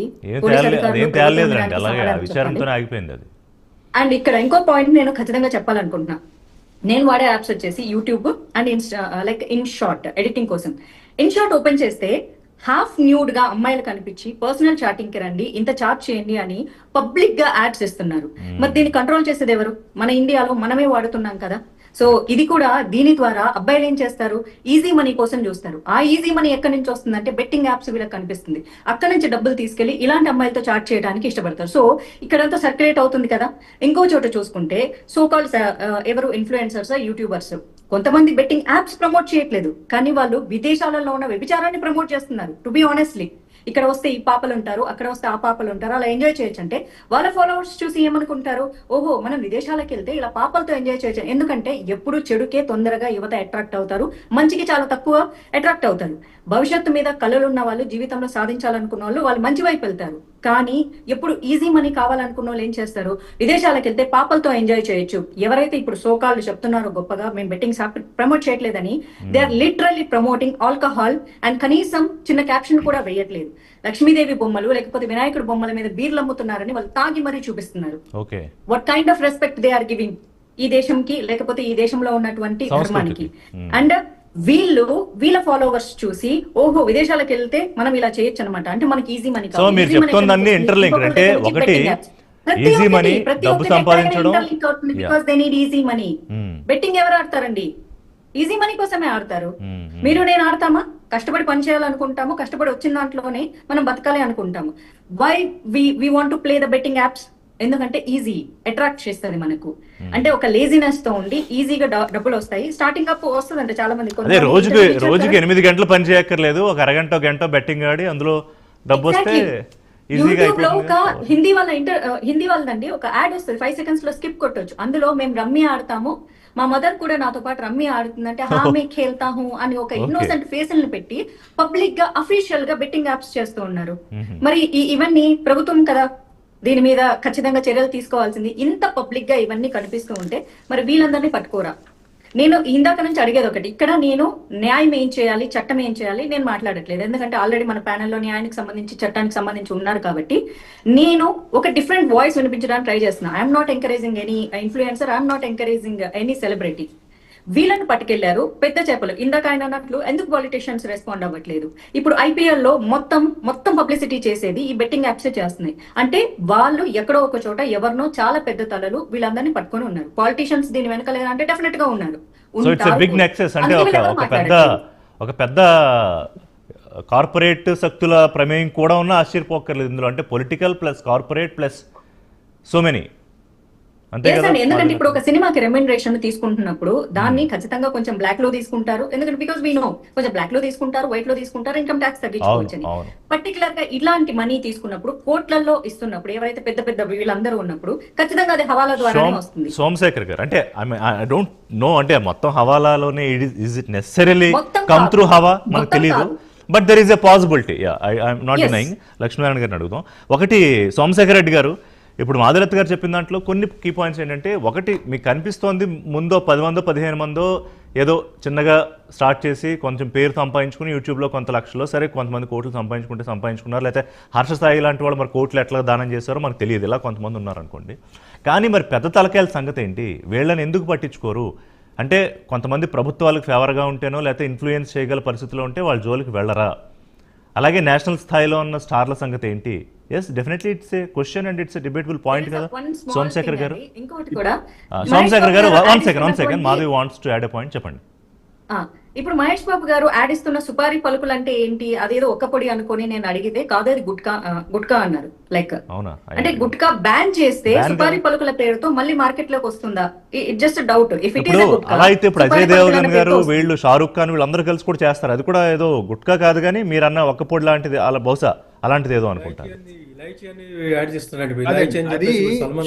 అండ్ ఇక్కడ ఇంకో పాయింట్ నేను ఖచ్చితంగా చెప్పాలనుకుంటున్నా. నేను వాడే యాప్స్ వచ్చేసి YouTube and like in short editing కోసం. ఇన్ షార్ట్ ఓపెన్ చేస్తే హాఫ్ న్యూడ్ గా అమ్మాయిలు కనిపించి పర్సనల్ చాటింగ్ కి రండి, ఇంత చాట్ చేయండి అని పబ్లిక్ గా యాడ్స్ ఇస్తున్నారు. మరి దీన్ని కంట్రోల్ చేసేది ఎవరు? మన ఇండియాలో మనమే వాడుతున్నాం కదా. సో ఇది కూడా దీని ద్వారా అబ్బాయిలు ఏం చేస్తారు, ఈజీ మనీ కోసం చూస్తారు. ఆ ఈజీ మనీ ఎక్కడి నుంచి వస్తుందంటే బెట్టింగ్ యాప్స్ వీళ్ళకి కనిపిస్తుంది, అక్కడ నుంచి డబ్బులు తీసుకెళ్లి ఇలాంటి అమ్మాయిలతో చాట్ చేయడానికి ఇష్టపడతారు. సో ఇక్కడంతా సర్క్యులేట్ అవుతుంది కదా. ఇంకో చోట చూసుకుంటే సో కాల్డ్ ఎవరు ఇన్ఫ్లుయెన్సర్స్, యూట్యూబర్స్, కొంతమంది బెట్టింగ్ యాప్స్ ప్రమోట్ చేయట్లేదు, కానీ వాళ్ళు విదేశాలలో ఉన్న వ్యభిచారాన్ని ప్రమోట్ చేస్తున్నారు. టు బి ఆనెస్ట్లీ, ఇక్కడ వస్తే ఈ పాపలు ఉంటారు, అక్కడ వస్తే ఆ పాపలు ఉంటారు, అలా ఎంజాయ్ చేయొచ్చు. అంటే వాళ్ళ ఫాలోవర్స్ చూసి ఏమనుకుంటారు, ఓహో మనం విదేశాలకు వెళ్తే ఇలా పాపలతో ఎంజాయ్ చేయొచ్చు. ఎందుకంటే ఎప్పుడు చెడుకే తొందరగా యువత అట్రాక్ట్ అవుతారు, మంచికి చాలా తక్కువ అట్రాక్ట్ అవుతారు. భవిష్యత్తు మీద కళలు ఉన్న వాళ్ళు, జీవితంలో సాధించాలనుకున్న వాళ్ళు మంచి వైపు వెళ్తారు. కానీ ఎప్పుడు ఈజీ మనీ కావాలనుకున్న వాళ్ళు ఏం చేస్తారు, విదేశాలకు వెళ్తే పాపలతో ఎంజాయ్ చేయొచ్చు. ఎవరైతే ఇప్పుడు సోకాళ్ళు చెప్తున్నారో గొప్పగా మేము బెట్టింగ్ షాప్ ప్రమోట్ చేయట్లేదని, they are literally promoting alcohol and కనీసం చిన్న క్యాప్షన్ కూడా వేయట్లేదు. లక్ష్మీదేవి బొమ్మలు లేకపోతే వినాయకుడు బొమ్మల మీద బీర్లు అమ్ముతున్నారని వాళ్ళు తాగి మరీ చూపిస్తున్నారు. What kind of respect they are giving ఈ దేశంకి, లేకపోతే ఈ దేశంలో ఉన్నటువంటి ధర్మానికి. అండ్ వీళ్ళ ఫాలోవర్స్ చూసి ఓహో విదేశాలకు వెళ్తే మనం ఇలా చేయొచ్చు అనమాట. అంటే మనకి ఈజీ మనీ సో మీరు చెప్తోందన్నీ ఇంటర్లింక్, అంటే ఒకటి ఈజీ మనీ, డబ్బు సంపాదించడం, because they need easy money. Betting ఎవరు ఆడతారండి? ఈజీ మనీ కోసమే ఆడతారు. మీరు నేను ఆడతామా? కష్టపడి పని చేయాలనుకుంటాము, కష్టపడి వచ్చిన దాంట్లోనే మనం బతకాలి అనుకుంటాము. Why we want to play the betting apps? ఎందుకంటే ఈజీ అట్రాక్ట్ చేస్తుంది మనకు. అంటే ఒక లేజినెస్ తో ఉండి ఈజీగా డబ్బులు వస్తాయి. స్టార్టింగ్ అప్ వస్తుంది అంటే చాలా మంది రోజుకి 8 గంటలు పని చేయక్కర్లేదు, ఒక అరగంట గంట బెట్టింగ్ ఆడి అందులో డబ్బు వస్తే యూట్యూబ్ లో ఒక హిందీ వాళ్ళదండి ఒక యాడ్ వస్తుంది, 5 seconds లో స్కిప్ కొట్టొచ్చు. అందులో మేము రమ్మీ ఆడతాము, మా మదర్ కూడా నాతో పాటు రమ్మీ ఆడుతుందంటే హామే ఖేల్తా హూ అని ఒక ఇన్నోసెంట్ ఫేసులను పెట్టి పబ్లిక్ గా అఫీషియల్ గా బెట్టింగ్ యాప్స్ చేస్తూ ఉన్నారు. మరి ఇవన్నీ ప్రభుత్వం కదా దీని మీద ఖచ్చితంగా చర్యలు తీసుకోవాల్సింది. ఇంత పబ్లిక్ గా ఇవన్నీ కనిపిస్తూ ఉంటే మరి వీళ్ళందరినీ పట్టుకోరా? నేను ఇందాక నుంచి అడిగేది ఒకటి, ఇక్కడ నేను న్యాయం ఏం చేయాలి, చట్టం ఏం చేయాలి నేను మాట్లాడట్లేదు. ఎందుకంటే ఆల్రెడీ మన ప్యానెల్లో న్యాయానికి సంబంధించి చట్టానికి సంబంధించి ఉన్నారు కాబట్టి నేను ఒక డిఫరెంట్ వాయిస్ వినిపించడానికి ట్రై చేస్తున్నా. I'm not encouraging any influencer, I'm not encouraging any celebrity. వీళ్ళని పట్టుకెళ్లారు పెద్ద చేపలు. ఇందాక ఆయన అన్నట్లు ఎందుకు పాలిటిషియన్స్ రెస్పాండ్ అవ్వట్లేదు? ఇప్పుడు ఐపీఎల్ లో మొత్తం పబ్లిసిటీ చేసేది ఈ బెట్టింగ్ యాప్స్ చేస్తున్నాయి. అంటే వాళ్ళు ఎక్కడో ఒక చోట ఎవరినో చాలా పెద్ద తలలు వీళ్ళందరినీ పట్టుకొని ఉన్నారు. పాలిటిషియన్స్ దీని వెనకలేదా అంటే డెఫినెట్ గా ఉన్నారు. అంటే ఒక పెద్ద కార్పొరేట్ శక్తుల ప్రమేయం కూడా ఉన్న ఆశ్చర్యపోకర్లేదు ఇందులో. అంటే political plus corporate plus so many. ఎందుకంటే ఇప్పుడు ఒక సినిమాకి రెమ్యునరేషన్ తీసుకుంటున్నప్పుడు దాన్ని ఖచ్చితంగా కొంచెం బ్లాక్ లో తీసుకుంటారు. ఎందుకంటే బికాస్ వీ నో కొంచెం బ్లాక్ లో తీసుకుంటారు, వైట్ లో తీసుకుంటారు, ఇన్కమ్ ట్యాక్స్ తగ్గించుకోవచ్చు. పర్టికులర్ గా ఇలాంటి మనీ తీసుకున్నప్పుడు కోట్లలో ఇస్తున్నప్పుడు ఎవరైతే పెద్ద పెద్ద వీళ్ళందరూ ఉన్నప్పుడు ఖచ్చితంగా అది హవాలా ద్వారా వస్తుంది. సోమశేఖర్ గారు, అంటే ఐ డోంట్ నో, అంటే మొత్తం హవాలాలోనే is it necessarily come through హవా మనకు తెలియదు, but there is a possibility. I'm not denying. Lakshminarayana గారిని అడుగుదాం. ఒకటి, సోమశేఖర్ రెడ్డి గారు, ఇప్పుడు మాధురత్ గారు చెప్పిన దాంట్లో కొన్ని కీ పాయింట్స్ ఏంటంటే, ఒకటి మీకు కనిపిస్తోంది ముందో 10 మందో 15 మందో ఏదో చిన్నగా స్టార్ట్ చేసి కొంచెం పేరు సంపాదించుకుని యూట్యూబ్లో కొంత లక్షల్లో, సరే కొంతమంది కోట్లు సంపాదించుకున్నారు, లేకపోతే హర్షసాయి లాంటి వాళ్ళు మరి కోట్లు ఎట్లా దానం చేస్తారో మనకు తెలియదు, ఇలా కొంతమంది ఉన్నారనుకోండి. కానీ మరి పెద్ద తలకాయల సంగతి ఏంటి? వీళ్ళని ఎందుకు పట్టించుకోరు? అంటే కొంతమంది ప్రభుత్వాలకు ఫేవర్గా ఉంటేనో లేకపోతే ఇన్ఫ్లుయెన్స్ చేయగల పరిస్థితిలో ఉంటే వాళ్ళ జోలికి వెళ్ళరా? అలాగే నేషనల్ స్థాయిలో ఉన్న స్టార్ల సంగతి ఏంటి? Yes, definitely it's a question and it's a debatable point కదా. Somashekhar garu, one second, Madhavi wants to add a point, చెప్పండి. ఇప్పుడు మహేష్ బాబు గారు ఆడిస్తున్న సుపారీ పలుకులు అంటే ఏంటి? అదేదో ఒక్క పొడి అనుకొని నేను అడిగితే కాదు అది గుట్కా అన్నారు. లైక్ అంటే గుట్కా బ్యాన్ చేస్తే సుపారీ పలుకుల పేరుతో మళ్ళీ మార్కెట్ లోకి వస్తుందా? It just doubt. If it is అలా అయితే ఇప్పుడు అజయ్ దేవగన్ గారు, వీళ్ళు షారూక్ ఖాన్ వీళ్ళందరూ కలిసి కూడా చేస్తారు. అది కూడా ఏదో గుట్కా కాదు, కానీ మీరు అన్న ఒక్క పొడి లాంటిది, అలా బహుశా అలాంటిది ఏదో అనుకుంటారు. అది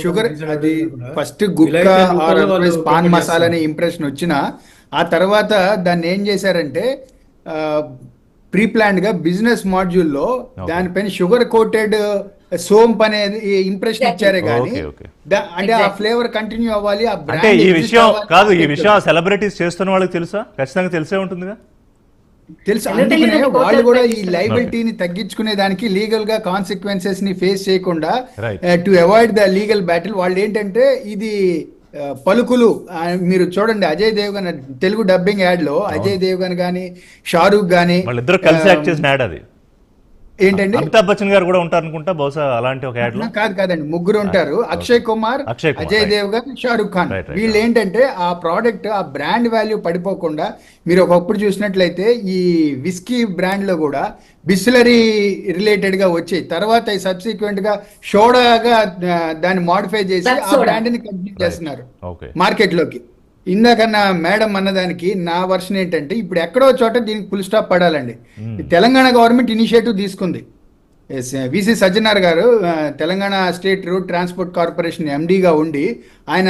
షుగర్, అది ఫస్ట్ గుట్కా ఆర్ పాన్ మసాలా అనే ఇంప్రెషన్ వచ్చిన ఆ తర్వాత దాన్ని ఏం చేశారంటే ప్రీ ప్లాన్డ్ గా బిజినెస్ మాడ్యూల్లో దానిపైన షుగర్ కోటెడ్ సోంప్ అనేది ఇంప్రెషన్ ఇచ్చారే కానీ అంటే ఆ ఫ్లేవర్ కంటిన్యూ అవ్వాలి. అంటే ఈ విషయం సెలబ్రిటీస్ చేస్తున్న వాళ్ళకి తెలుసా? ఖచ్చితంగా తెలిసే ఉంటుందిగా. తెలుసు, అందుకనే వాళ్ళు కూడా ఈ లైబిలిటీని తగ్గించుకునే దానికి లీగల్ గా కాన్సిక్వెన్సెస్ ని ఫేస్ చేయకుండా to avoid the legal battle వాళ్ళు ఏంటంటే ఇది పలుకులు. మీరు చూడండి అజయ్ దేవగన్ తెలుగు డబ్బింగ్ యాడ్ లో అజయ్ దేవగన్ గానీ షారూక్ గానీ వాళ్ళిద్దరూ కలిసి యాక్ట్ చేసిన యాడ్ అది. ఏంటండి? అమితాబ్ బచ్చన్ గారు కూడా ఉంటారు అనుకుంటా బహుశా అలాంటి ఒక యాడ్ లో. కాదండి, ముగ్గురు ఉంటారు. అక్షయ్ కుమార్, అజయ్ right. దేవ్గన్, షారుఖ్ ఖాన్. Right. వీళ్ళు ఏంటంటే ఆ ప్రోడక్ట్, ఆ బ్రాండ్ వాల్యూ పడిపోకుండా, మీరు ఒకప్పుడు చూసినట్లయితే ఈ విస్కీ బ్రాండ్ లో కూడా బిస్లరీ రిలేటెడ్ గా వచ్చాయి. తర్వాత సబ్సిక్వెంట్ గా సోడాగా దాన్ని మోడిఫై చేసి ఆ బ్రాండ్ ని కంటిన్యూ చేస్తున్నారు మార్కెట్ లోకి. ఇందాకన్నా మేడం అన్నదానికి నా వర్షన్ ఏంటంటే, ఇప్పుడు ఎక్కడో చోట దీనికి ఫుల్ స్టాప్ పడాలండి. తెలంగాణ గవర్నమెంట్ ఇనిషియేటివ్ తీసుకుంది. విసి సజ్జనార్ గారు Telangana state road transport corporation ఎండీగా ఉండి, ఆయన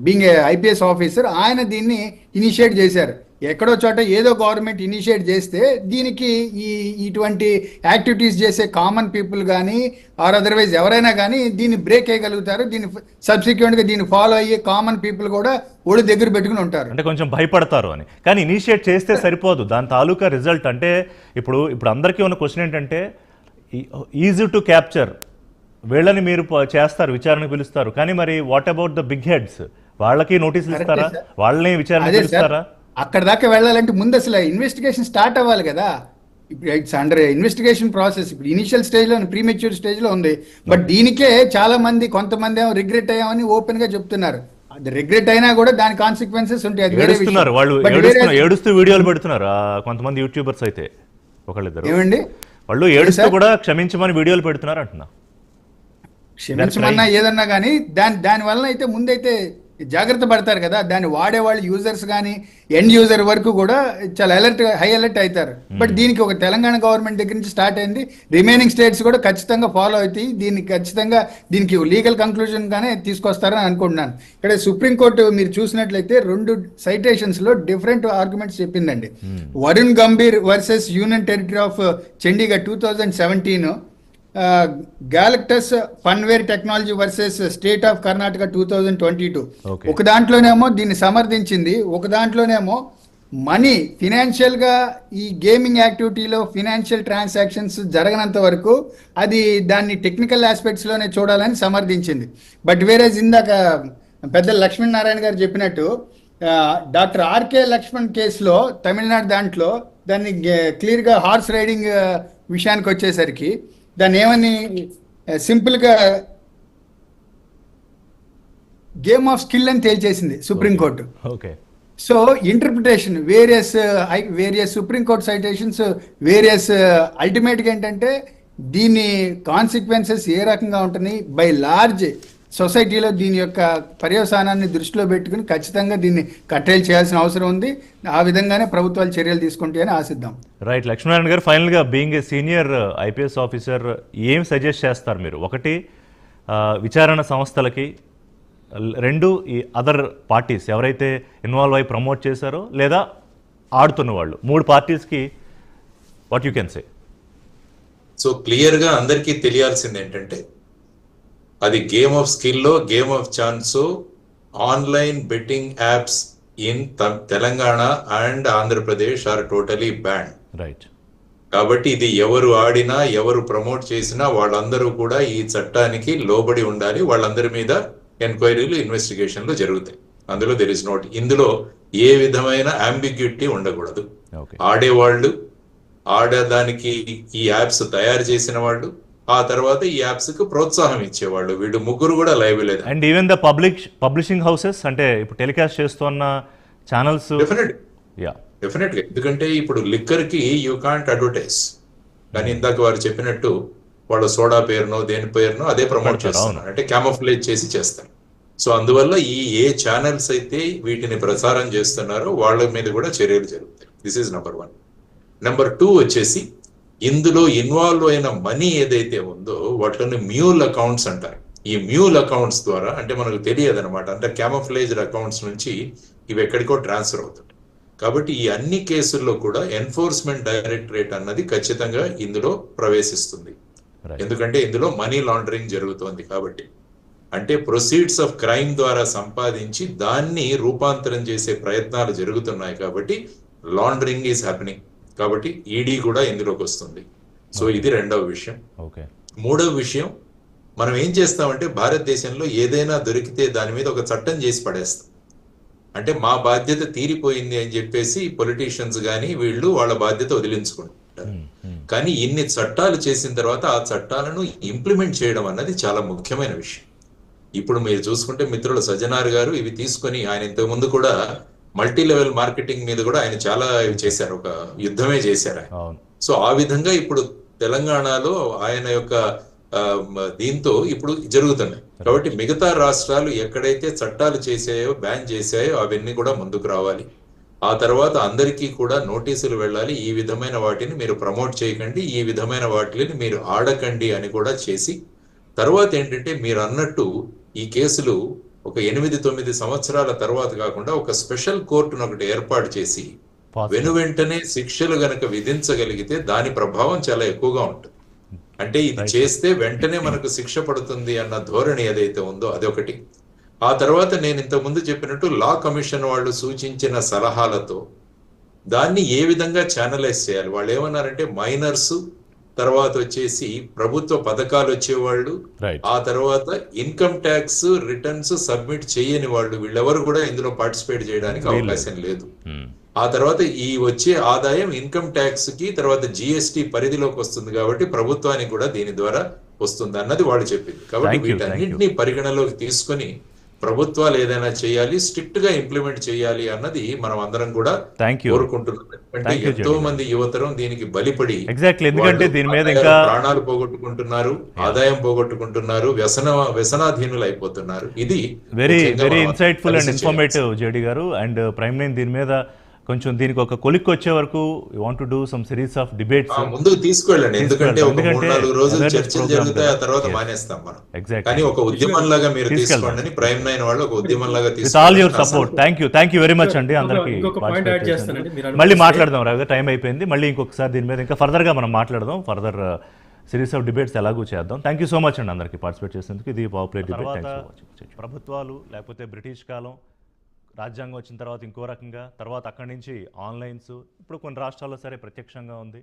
బీయింగ్ ఐపీఎస్ ఆఫీసర్, ఆయన దీన్ని ఇనిషియేట్ చేశారు. ఎక్కడో చోట ఏదో గవర్నమెంట్ ఇనిషియేట్ చేస్తే దీనికి ఇటువంటి యాక్టివిటీస్ చేసే కామన్ పీపుల్ కానీ ఆర్ అదర్వైజ్ ఎవరైనా కానీ దీన్ని బ్రేక్ వేయగలుగుతారు. దీన్ని సబ్సిక్వెంట్గా దీన్ని ఫాలో అయ్యే కామన్ పీపుల్ కూడా ఒళ్ళు దగ్గర పెట్టుకుని ఉంటారు. అంటే కొంచెం భయపడతారు అని. కానీ ఇనిషియేట్ చేస్తే సరిపోదు, దాని తాలూకా రిజల్ట్ అంటే ఇప్పుడు అందరికీ ఉన్న క్వశ్చన్ ఏంటంటే, ఈజీ టు క్యాప్చర్, వీళ్ళని మీరు చేస్తారు, విచారణకు పిలుస్తారు, కానీ మరి what about the big heads? వాళ్ళకి నోటీసులు ఇస్తారా? వాళ్ళని విచారణ పిలుస్తారా? అక్కడ దాకా వెళ్ళాలంటే ముందు అసలు ఇన్వెస్టిగేషన్ స్టార్ట్ అవ్వాలి కదా. ఇప్పుడు ఇట్స్ అండర్ ఇన్వెస్టిగేషన్ ప్రాసెస్. ఇప్పుడు ఇనిషియల్ స్టేజ్ లో, ప్రీమెచ్యూర్ స్టేజ్ లో ఉంది. బట్ దీనికే చాలా మంది, కొంతమంది ఏమో రిగ్రెట్ అయ్యామని ఓపెన్ గా చెప్తున్నారు. అది రిగ్రెట్ అయినా కూడా దాని కాన్సిక్వెన్సెస్ ఉంటాయి. అది వేరే విషయం. వాళ్ళు ఏడుస్తూ వీడియోలు పెడుతున్నారు కొంతమంది యూట్యూబర్స్ అయితే, ఒకళ్ళిద్దరు. ఏమండి? వాళ్ళు ఏడుస్తూ కూడా క్షమించమని వీడియోలు పెడుతున్నారు అంటున్నా. క్షమించమన్నా ఏదన్నా కానీ దాని వలన అయితే ముందైతే జాగ్రత్త పడతారు కదా. దాన్ని వాడేవాళ్ళు, యూజర్స్ కానీ ఎండ్ యూజర్ వరకు కూడా చాలా హై అలర్ట్ అవుతారు. బట్ దీనికి ఒక తెలంగాణ గవర్నమెంట్ దగ్గర నుంచి స్టార్ట్ అయింది. రిమైనింగ్ స్టేట్స్ కూడా ఖచ్చితంగా ఫాలో అవుతాయి. దీనికి లీగల్ కంక్లూజన్ గానే తీసుకొస్తారని అనుకుంటున్నాను. ఇక్కడ సుప్రీంకోర్టు మీరు చూసినట్లయితే 2 సైటేషన్స్ లో డిఫరెంట్ ఆర్గ్యుమెంట్స్ చెప్పిందండి. Varun Gambhir versus union territory of Chandigarh 2017, Galactus Funware technology versus state of Karnataka 2022. ఒక దాంట్లోనేమో దీన్ని సమర్థించింది, ఒక దాంట్లోనేమో మనీ ఫినాన్షియల్ గా ఈ గేమింగ్ యాక్టివిటీలో ఫినాన్షియల్ ట్రాన్సాక్షన్స్ జరగనంత వరకు అది దాన్ని టెక్నికల్ ఆస్పెక్ట్స్ లోనే చూడాలని సమర్థించింది. బట్ వేరేజ్ ఇందాక పెద్ద లక్ష్మీనారాయణ గారు చెప్పినట్టు డాక్టర్ ఆర్కే లక్ష్మణ్ కేసులో తమిళనాడు దాంట్లో దాన్ని క్లియర్ గా హార్స్ రైడింగ్ విషయానికి వచ్చేసరికి దాన్ని ఏమని సింపుల్గా గేమ్ ఆఫ్ స్కిల్ అని తేల్చేసింది supreme court. So interpretation various supreme court citations various. అల్టిమేట్గా ఏంటంటే దీని కాన్సిక్వెన్సెస్ ఏ రకంగా ఉంటుంది బై లార్జ్ సొసైటీలో దీని యొక్క పర్యవసానాన్ని దృష్టిలో పెట్టుకుని ఖచ్చితంగా దీన్ని కట్టేలు చేయాల్సిన అవసరం ఉంది. ఆ విధంగానే ప్రభుత్వాలు చర్యలు తీసుకుంటాయని ఆశిద్దాం. రైట్. లక్ష్మీనారాయణ గారు, ఫైనల్గా being a senior IPS officer ఏం సజెస్ట్ చేస్తారు మీరు? ఒకటి, విచారణ సంస్థలకి; 2, ఈ అదర్ పార్టీస్ ఎవరైతే ఇన్వాల్వ్ అయ్యి ప్రమోట్ చేశారో లేదా ఆడుతున్న వాళ్ళు, 3 పార్టీస్కి what you can say? So క్లియర్గా అందరికీ తెలియాల్సింది ఏంటంటే, అది గేమ్ ఆఫ్ స్కిల్లో, గేమ్ ఆఫ్ ఛాన్సో, online betting apps in Telangana and Andhra Pradesh are totally ban. Right. కాబట్టి ఇది ఎవరు ఆడినా, ఎవరు ప్రమోట్ చేసినా వాళ్ళందరూ కూడా ఈ చట్టానికి లోబడి ఉండాలి. వాళ్ళందరి మీద ఎంక్వైరీలు, ఇన్వెస్టిగేషన్లు జరుగుతాయి. అందులో ఇందులో ఏ విధమైన అంబిగ్యూటీ ఉండకూడదు. ఆడేవాళ్ళు, ఆడేదానికి ఈ యాప్స్ తయారు చేసిన వాళ్ళు, ఆ తర్వాత ఈ యాప్స్ కు ప్రోత్సాహం ఇచ్చేవాళ్ళు, వీళ్ళు ముగ్గురు కూడా liable. And even the publishing houses, అంటే ఇప్పుడు టెలికాస్ట్ చేస్తున్న ఛానల్స్. డెఫినెట్గా. ఎందుకంటే ఇప్పుడు లిక్కర్ కి యూ కాంట్ అడ్వర్టైజ్, కానీ ఇందాక వారు చెప్పినట్టు వాళ్ళ సోడా పేరునో దేని పేరునో అదే ప్రమోట్ చేస్తున్నారు, అంటే క్యామోఫ్లేజ్ చేస్తారు. సో అందువల్ల ఏ ఛానల్స్ అయితే వీటిని ప్రసారం చేస్తున్నారో వాళ్ళ మీద కూడా చర్యలు జరుగుతాయి. This is number 1. నెంబర్ 2 వచ్చేసి, ఇందులో ఇన్వాల్వ్ అయిన మనీ ఏదైతే ఉందో వాటిని మ్యూల్ అకౌంట్స్ అంటారు. ఈ మ్యూల్ అకౌంట్స్ ద్వారా, అంటే మనకు తెలియదు అనమాట, అంటే క్యామోఫ్లేజ్డ్ అకౌంట్స్ నుంచి ఇవి ఎక్కడికో ట్రాన్స్ఫర్ అవుతుంది. కాబట్టి ఈ అన్ని కేసుల్లో కూడా ఎన్ఫోర్స్మెంట్ డైరెక్టరేట్ అన్నది ఖచ్చితంగా ఇందులో ప్రవేశిస్తుంది. ఎందుకంటే ఇందులో మనీ లాండరింగ్ జరుగుతోంది కాబట్టి. అంటే ప్రొసీడ్స్ ఆఫ్ క్రైమ్ ద్వారా సంపాదించి దాన్ని రూపాంతరం చేసే ప్రయత్నాలు జరుగుతున్నాయి కాబట్టి లాండరింగ్ ఈజ్ హ్యాపెనింగ్. కాబట్టి ఈడీ కూడా ఇందులోకి వస్తుంది. సో ఇది 2వ విషయం. 3వ విషయం, మనం ఏం చేస్తామంటే భారతదేశంలో ఏదైనా దొరికితే దాని మీద ఒక చట్టం చేసి పడేస్తాం. అంటే మా బాధ్యత తీరిపోయింది అని చెప్పేసి పొలిటీషియన్స్ కానీ వీళ్ళు వాళ్ళ బాధ్యత వదిలించుకుంటారు. ఉంటారు. కానీ ఇన్ని చట్టాలు చేసిన తర్వాత ఆ చట్టాలను ఇంప్లిమెంట్ చేయడం అన్నది చాలా ముఖ్యమైన విషయం. ఇప్పుడు మీరు చూసుకుంటే మిత్రులు సజ్జనార్ గారు ఇవి తీసుకొని, ఆయన ఇంతకు ముందు కూడా మల్టీ లెవెల్ మార్కెటింగ్ మీద కూడా ఆయన చాలా ఇవి చేశారు, ఒక యుద్ధమే చేశారు ఆయన. సో ఆ విధంగా ఇప్పుడు తెలంగాణలో ఆయన యొక్క దీంతో ఇప్పుడు జరుగుతున్నాయి. కాబట్టి మిగతా రాష్ట్రాలు ఎక్కడైతే చట్టాలు చేసాయో, బ్యాన్ చేశాయో అవన్నీ కూడా ముందుకు రావాలి. ఆ తర్వాత అందరికీ కూడా నోటీసులు వెళ్ళాలి, ఈ విధమైన వాటిని మీరు ప్రమోట్ చేయకండి, ఈ విధమైన వాటిని మీరు ఆడకండి అని కూడా చేసి, తర్వాత ఏంటంటే మీరు అన్నట్టు ఈ కేసులు ఒక 8-9 సంవత్సరాల తర్వాత కాకుండా ఒక స్పెషల్ కోర్టును ఒకటి ఏర్పాటు చేసి వెనువెంటనే శిక్షలు గనక విధించగలిగితే దాని ప్రభావం చాలా ఎక్కువగా ఉంటుంది. అంటే ఇది చేస్తే వెంటనే మనకు శిక్ష పడుతుంది అన్న ధోరణి ఏదైతే ఉందో అదొకటి. ఆ తర్వాత నేను ఇంతకు ముందు చెప్పినట్టు లా కమిషన్ వాళ్ళు సూచించిన సలహాలతో దాన్ని ఏ విధంగా ఛానలైజ్ చేయాలి. వాళ్ళు ఏమన్నారంటే మైనర్స్, తర్వాత వచ్చేసి ప్రభుత్వ పథకాలు వచ్చేవాళ్ళు, ఆ తర్వాత ఇన్కమ్ ట్యాక్స్ రిటర్న్స్ సబ్మిట్ చేయని వాళ్ళు, వీళ్ళెవరు కూడా ఇందులో పార్టిసిపేట్ చేయడానికి అవకాశం లేదు. ఆ తర్వాత ఈ వచ్చే ఆదాయం ఇన్కమ్ ట్యాక్స్ కి తర్వాత జిఎస్టి పరిధిలోకి వస్తుంది కాబట్టి ప్రభుత్వానికి కూడా దీని ద్వారా వస్తుంది అన్నది వాళ్ళు చెప్పింది. కాబట్టి వీటన్నింటినీ పరిగణలోకి తీసుకొని ప్రభుత్వాలు ఏదైనా చేయాలి, స్ట్రిక్ట్ గా ఇంప్లిమెంట్ చేయాలి అన్నది మనం అందరం కూడా కోరుకుంటున్నాం. అంటే ఎంతో మంది యువతరం దీనికి బలిపడి ఎందుకంటే దీని మీద ఇంకా ప్రాణాలు పోగొట్టుకుంటున్నారు, ఆదాయం పోగొట్టుకుంటున్నారు, వ్యసనాధీనులు అయిపోతున్నారు. ఇది very very insightful and informative JD గారు. అండ్ ప్రైమ్ లైన్ దీని మీద కొంచెం దీనికి ఒక కొలిక్ వచ్చే వరకు want to do some series of debates ముందుకు తీసుకెళ్ళండి. ఎందుకంటే ఒక 3-4 రోజులు చర్చలు జరుగుతాయి, ఆ తర్వాత మానేస్తాం మనం. కానీ ఒక ఉద్యమం లాగా మీరు తీసుకోండి, ప్రైమ్ 9 వాళ్ళు ఒక ఉద్యమం లాగా తీసుకోండి. All your support. Thank you very much అండి అందరికి. మళ్ళీ మాట్లాడదాం రావు, టైం అయిపోయింది. మళ్ళీ ఇంకొకసారి దీని మీద ఇంకా ఫర్దర్ గా మనం మాట్లాడదాం. ఫర్దర్ సిరీస్ ఆఫ్ డిబేట్స్ ఎలాగూ చేద్దాం. థ్యాంక్ యూ సో మచ్ అండి అందరికి పార్టిసిపేట్ చేసేందుకు. ఇది పాపులర్ డిబేట్. ప్రభుత్వాలు లేకపోతే బ్రిటిష్ కాలం, రాజ్యాంగం వచ్చిన తర్వాత ఇంకో రకంగా, తర్వాత అక్కడి నుంచి ఆన్లైన్స్, ఇప్పుడు కొన్ని రాష్ట్రాల్లో సరే ప్రత్యక్షంగా ఉంది.